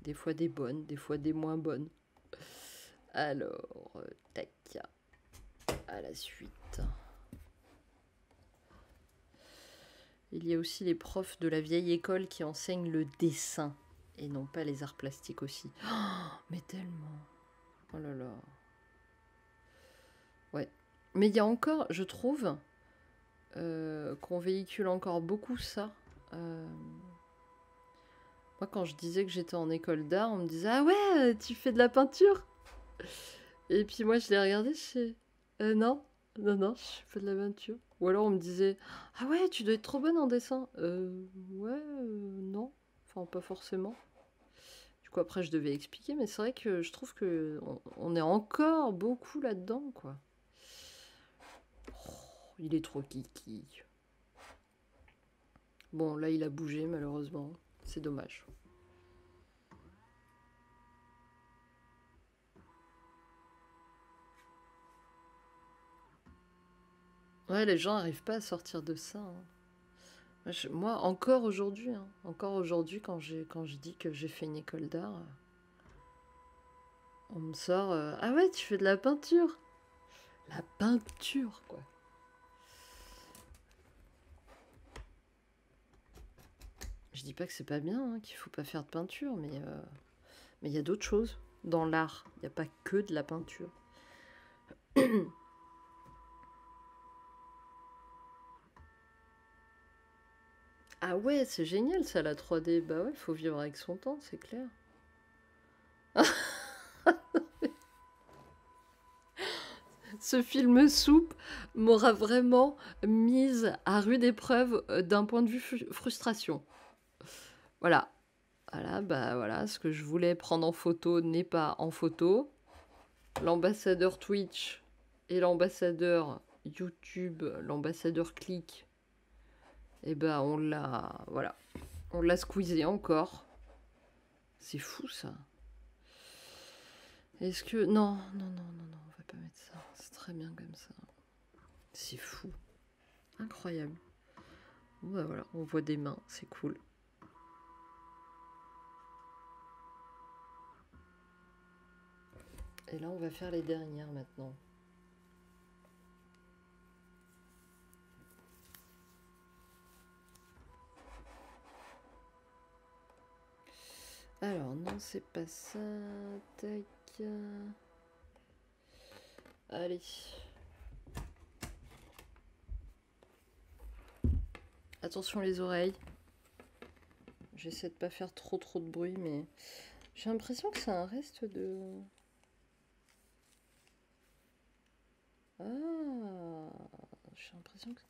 Des fois des bonnes, des fois des moins bonnes. Alors, tac. À la suite. Il y a aussi les profs de la vieille école qui enseignent le dessin. Et non pas les arts plastiques aussi. Oh, mais tellement. Oh là là. Ouais. Mais il y a encore, je trouve, qu'on véhicule encore beaucoup ça. Moi, quand je disais que j'étais en école d'art, on me disait « Ah ouais, tu fais de la peinture ?» Et puis moi, je l'ai regardé, je fais « Non, Non, non, je fais de la peinture. Ou alors on me disait, ah ouais, tu dois être trop bonne en dessin. Ouais, non. Enfin, pas forcément. Du coup, après, je devais expliquer, mais c'est vrai que je trouve que on est encore beaucoup là-dedans, quoi. Oh, il est trop kiki. Bon, là, il a bougé, malheureusement. C'est dommage. Ouais, les gens n'arrivent pas à sortir de ça, hein. Moi, encore aujourd'hui, hein, encore aujourd'hui, quand je dis que j'ai fait une école d'art, on me sort ah ouais, tu fais de la peinture. La peinture, quoi. Je dis pas que c'est pas bien, hein, qu'il faut pas faire de peinture, mais il y a d'autres choses dans l'art. Il n'y a pas que de la peinture. Ah ouais, c'est génial ça, la 3D. Bah ouais, faut vivre avec son temps, c'est clair. Ce film soupe m'aura vraiment mise à rude épreuve d'un point de vue frustration. Voilà. Voilà, bah voilà, ce que je voulais prendre en photo n'est pas en photo. L'ambassadeur Twitch et l'ambassadeur YouTube, l'ambassadeur Click, et ben on l'a, voilà, on l'a squeezé encore. C'est fou ça. Est-ce que non, non, non, non, non, on va pas mettre ça. C'est très bien comme ça. C'est fou, incroyable. Bon, bah voilà, on voit des mains, c'est cool. Et là, on va faire les dernières maintenant. Alors, non, c'est pas ça. Tac. Allez. Attention les oreilles. J'essaie de pas faire trop de bruit, mais j'ai l'impression que c'est un reste de... Ah, j'ai l'impression que...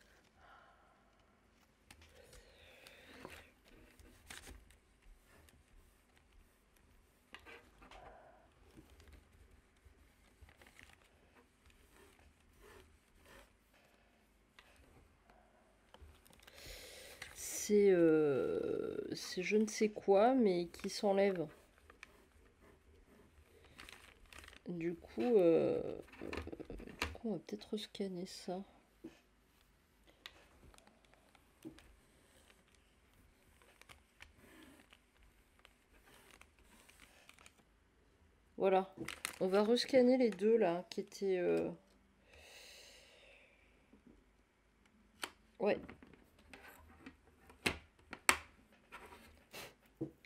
C'est je ne sais quoi, mais qui s'enlève. Du coup, on va peut-être rescanner ça. Voilà. On va rescanner les deux là, qui étaient... Ouais.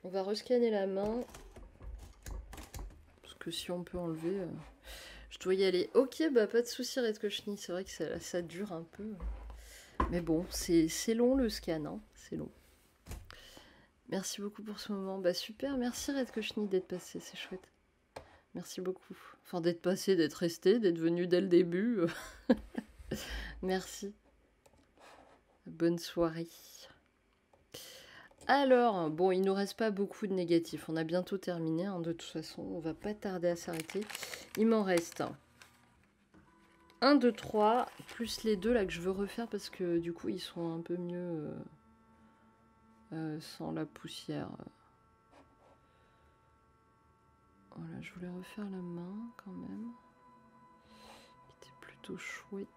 On va rescanner la main. Parce que si on peut enlever... Je dois y aller. Ok, bah pas de souci, Red Kochni. C'est vrai que ça dure un peu. Mais bon, c'est long le scan, hein. C'est long. Merci beaucoup pour ce moment. Bah super, merci Red Kochni d'être passé, c'est chouette. Merci beaucoup. Enfin, d'être passé, d'être resté, d'être venu dès le début. Merci. Bonne soirée. Alors, bon, il nous reste pas beaucoup de négatifs. On a bientôt terminé, hein, de toute façon. On va pas tarder à s'arrêter. Il m'en reste 1, 2, 3, plus les deux là que je veux refaire parce que du coup, ils sont un peu mieux sans la poussière. Voilà, je voulais refaire la main quand même. Qui était plutôt chouette.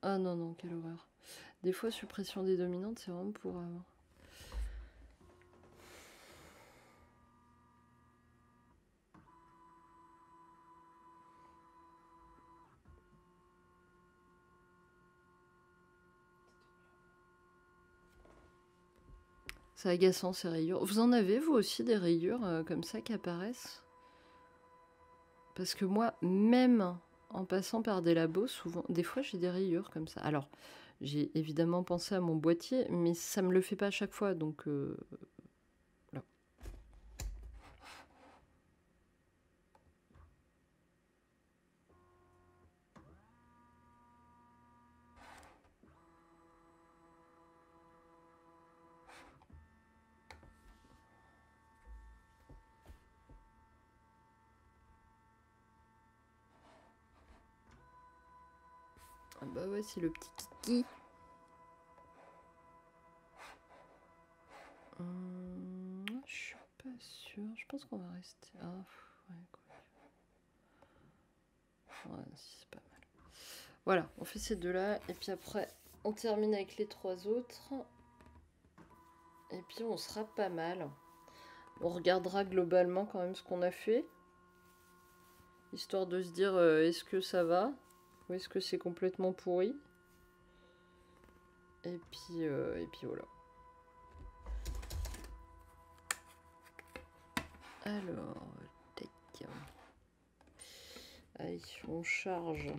Ah non, non, quelle horreur. Des fois, suppression des dominantes, c'est vraiment pour avoir... C'est agaçant ces rayures. Vous en avez, vous aussi, des rayures comme ça qui apparaissent? Parce que moi, même en passant par des labos, souvent, des fois, j'ai des rayures comme ça. Alors, j'ai évidemment pensé à mon boîtier, mais ça me le fait pas à chaque fois, donc... Voilà. Ah bah ouais, c'est le petit kiki. Je suis pas sûre. Je pense qu'on va rester. Ah, ouais, quoi. Ouais, si, c'est pas mal. Voilà, on fait ces deux-là. Et puis après, on termine avec les 3 autres. Et puis on sera pas mal. On regardera globalement quand même ce qu'on a fait. Histoire de se dire est-ce que ça va ou est-ce que c'est complètement pourri. Et puis voilà. Alors, tac. Allez, on charge.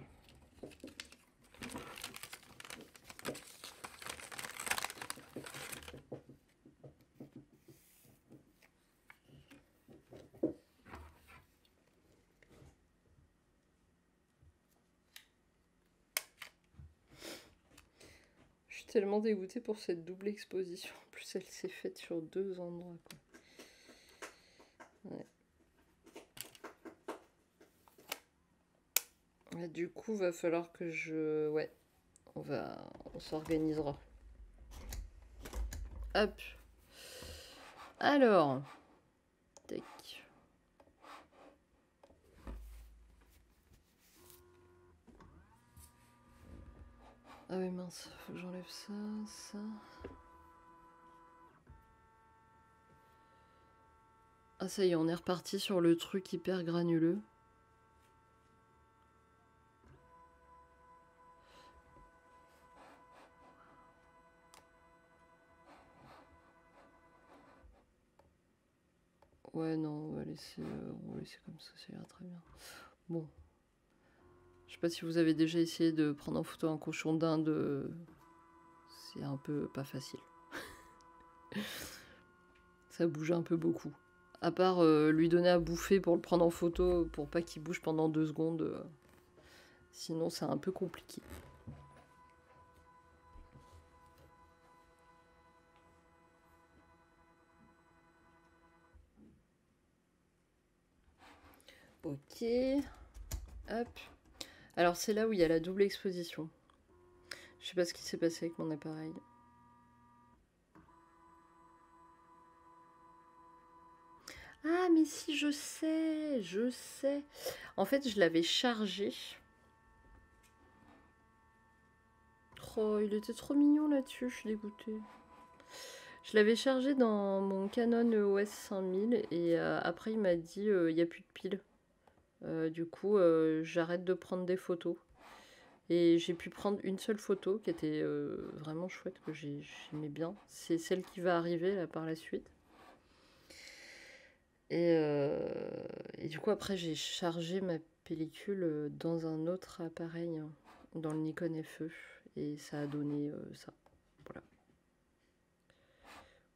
Je suis tellement dégoûtée pour cette double exposition. En plus, elle s'est faite sur 2 endroits, quoi. Ouais. Et du coup, va falloir que je... Ouais, on s'organisera. Hop. Alors. Tac. Ah oui, mince. Faut que j'enlève ça, ça. Ah ça y est, on est reparti sur le truc hyper granuleux. Ouais, non, on va laisser comme ça ira très bien. Bon. Je sais pas si vous avez déjà essayé de prendre en photo un cochon d'Inde. C'est un peu pas facile. Ça bouge un peu beaucoup. À part lui donner à bouffer pour le prendre en photo, pour pas qu'il bouge pendant 2 secondes. Sinon, c'est un peu compliqué. Ok. Hop. Alors, c'est là où il y a la double exposition. Je sais pas ce qui s'est passé avec mon appareil. Ah, mais si, je sais, je sais. En fait, je l'avais chargé. Oh, il était trop mignon là-dessus, je suis dégoûtée. Je l'avais chargé dans mon Canon EOS 5000 et après il m'a dit il n'y a plus de piles. Du coup, j'arrête de prendre des photos. Et j'ai pu prendre une seule photo qui était vraiment chouette, que j'aimais bien. C'est celle qui va arriver là par la suite. Et du coup, après, j'ai chargé ma pellicule dans un autre appareil, hein, dans le Nikon FE. Et ça a donné ça. Voilà.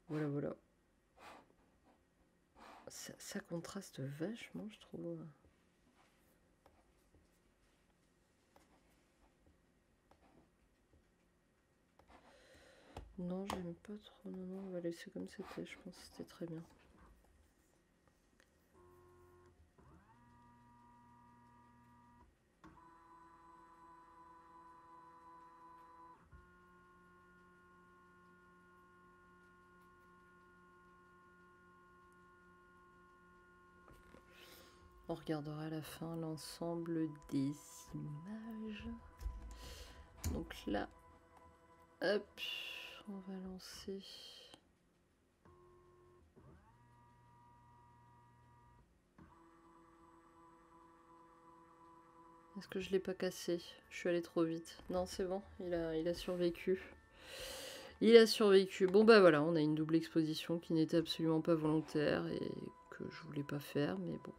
Voilà, voilà. Ça contraste vachement, je trouve. Non, j'aime pas trop. Non, non, on va laisser comme c'était. Je pense que c'était très bien. On regardera à la fin l'ensemble des images. Donc là, hop, on va lancer. Est-ce que je l'ai pas cassé? Je suis allée trop vite. Non, c'est bon, il a survécu. Il a survécu. Bon bah voilà, on a une double exposition qui n'était absolument pas volontaire et que je voulais pas faire, mais bon.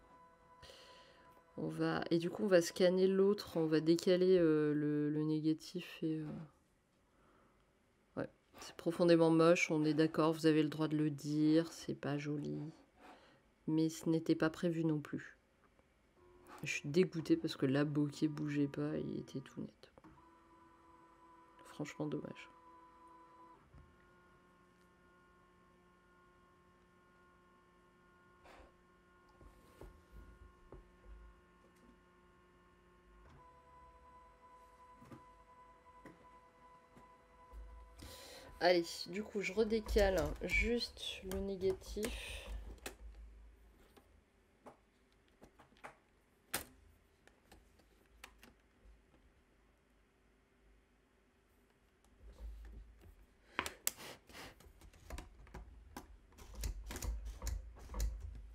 Et du coup, on va scanner l'autre, on va décaler le négatif et... Ouais, c'est profondément moche, on est d'accord, vous avez le droit de le dire, c'est pas joli. Mais ce n'était pas prévu non plus. Je suis dégoûtée parce que la bokeh bougeait pas, il était tout net. Franchement dommage. Allez, du coup, je redécale juste le négatif.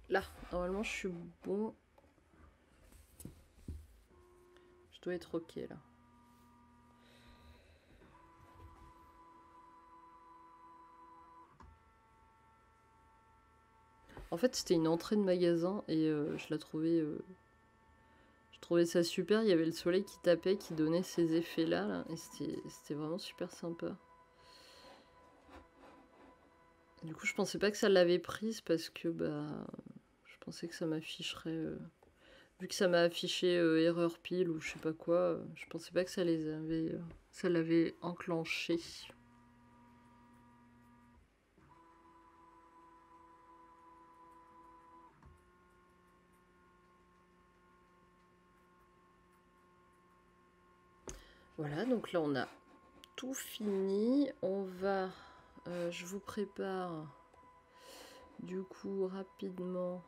Là, normalement, je suis bon. Je dois être ok, là. En fait, c'était une entrée de magasin et je la trouvais... je trouvais ça super. Il y avait le soleil qui tapait, qui donnait ces effets-là. Là, et c'était vraiment super sympa. Du coup, je pensais pas que ça l'avait prise parce que bah, je pensais que ça m'afficherait... vu que ça m'a affiché erreur pile ou je sais pas quoi, je pensais pas que ça les avait... ça l'avait enclenché. Voilà, donc là on a tout fini. On va... je vous prépare du coup rapidement...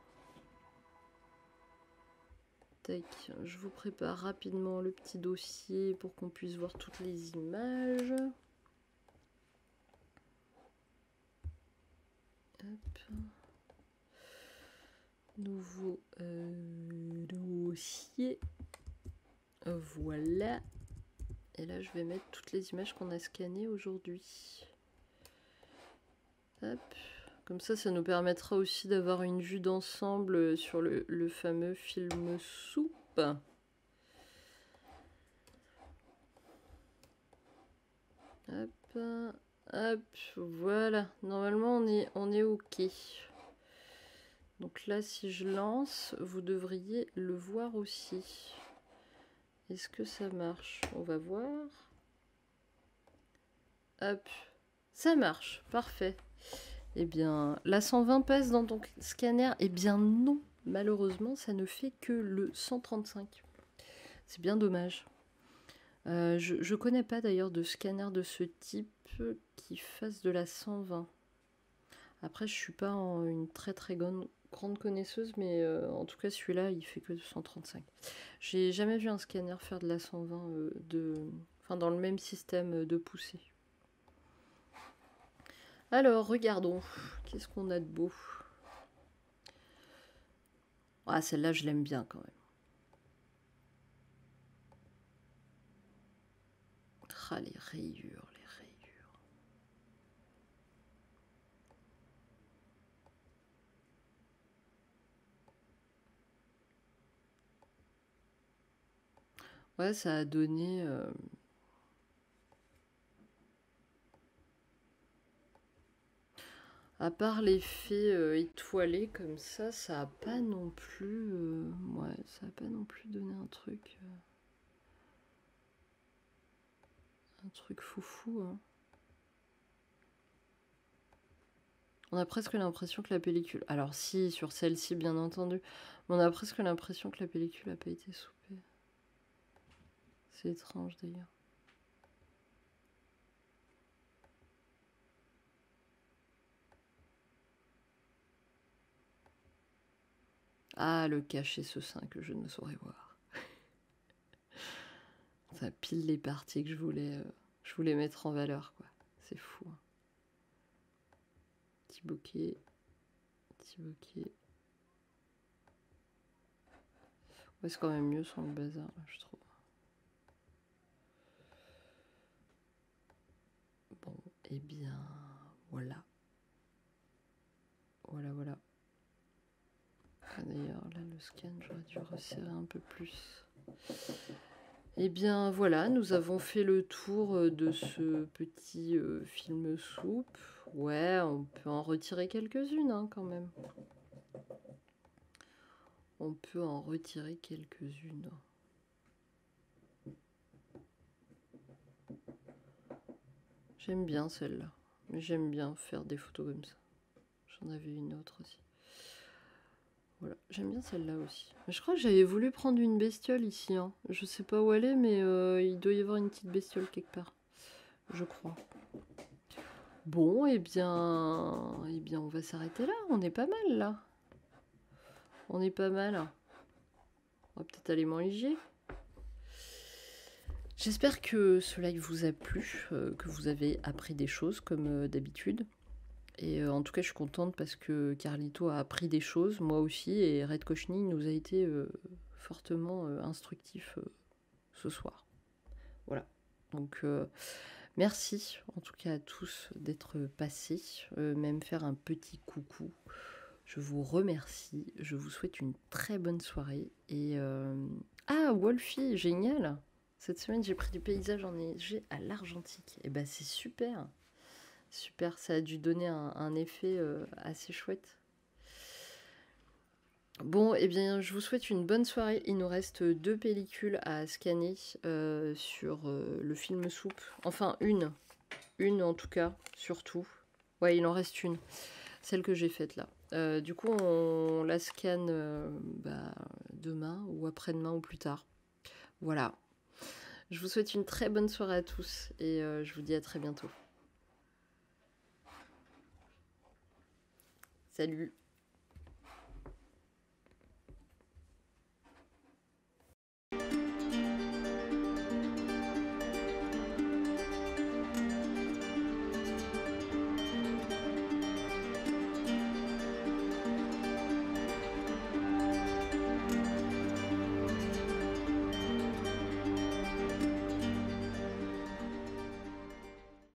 Tac, je vous prépare rapidement le petit dossier pour qu'on puisse voir toutes les images. Hop. Nouveau dossier. Voilà. Et là, je vais mettre toutes les images qu'on a scannées aujourd'hui. Hop. Comme ça nous permettra aussi d'avoir une vue d'ensemble sur le fameux film soupe. Hop, hop, voilà. Normalement, on est OK. Donc là, si je lance, vous devriez le voir aussi. Est-ce que ça marche? On va voir. Hop, ça marche, parfait. Eh bien, la 120 passe dans ton scanner? Eh bien non, malheureusement, ça ne fait que le 135. C'est bien dommage. Je connais pas d'ailleurs de scanner de ce type qui fasse de la 120. Après, je suis pas une très grande connaisseuse, mais en tout cas, celui-là, il fait que 135. J'ai jamais vu un scanner faire de la 120 enfin, dans le même système de poussée. Alors, regardons. Qu'est-ce qu'on a de beau? Ah, celle-là, je l'aime bien quand même. Ah, les rayures, les rayures. Ouais, ça a donné... À part l'effet étoilé comme ça a pas non plus... ouais, ça a pas non plus donné un truc foufou, hein. On a presque l'impression que la pellicule... Alors si, sur celle-ci, bien entendu. Mais on a presque l'impression que la pellicule n'a pas été soupée. C'est étrange, d'ailleurs. Ah, le cachet ce sein que je ne saurais voir. Ça pile les parties que je voulais mettre en valeur, quoi. C'est fou, hein. Petit bokeh. Petit bokeh. Ouais, c'est quand même mieux sans le bazar, là, je trouve. Bon, eh bien, voilà. Voilà, voilà. Ah, d'ailleurs, là, le scan, j'aurais dû resserrer un peu plus. Eh bien, voilà, nous avons fait le tour de ce petit film soupe. Ouais, on peut en retirer quelques-unes, hein, quand même. On peut en retirer quelques-unes. J'aime bien celle-là. Mais j'aime bien faire des photos comme ça. J'en avais une autre aussi. Voilà, j'aime bien celle-là aussi. Mais je crois que j'avais voulu prendre une bestiole ici, hein. Je sais pas où elle est, mais il doit y avoir une petite bestiole quelque part. Je crois. Bon, on va s'arrêter là. On est pas mal là. On est pas mal. On va peut-être aller manger. J'espère que ce live vous a plu, que vous avez appris des choses comme d'habitude. Et en tout cas, je suis contente parce que Carlito a appris des choses, moi aussi, et Red Kochny nous a été fortement instructif ce soir. Voilà. Donc, merci en tout cas à tous d'être passés, même faire un petit coucou. Je vous remercie, je vous souhaite une très bonne soirée. Et ah, Wolfie, génial! Cette semaine, j'ai pris du paysage enneigé à l'Argentique. Et ben, c'est super! Super, ça a dû donner un effet assez chouette. Bon, eh bien, je vous souhaite une bonne soirée. Il nous reste 2 pellicules à scanner sur le film Soupe. Enfin, une en tout cas, surtout. Ouais, il en reste une, celle que j'ai faite là. Du coup, on la scanne demain ou après-demain ou plus tard. Voilà. Je vous souhaite une très bonne soirée à tous et je vous dis à très bientôt. Salut!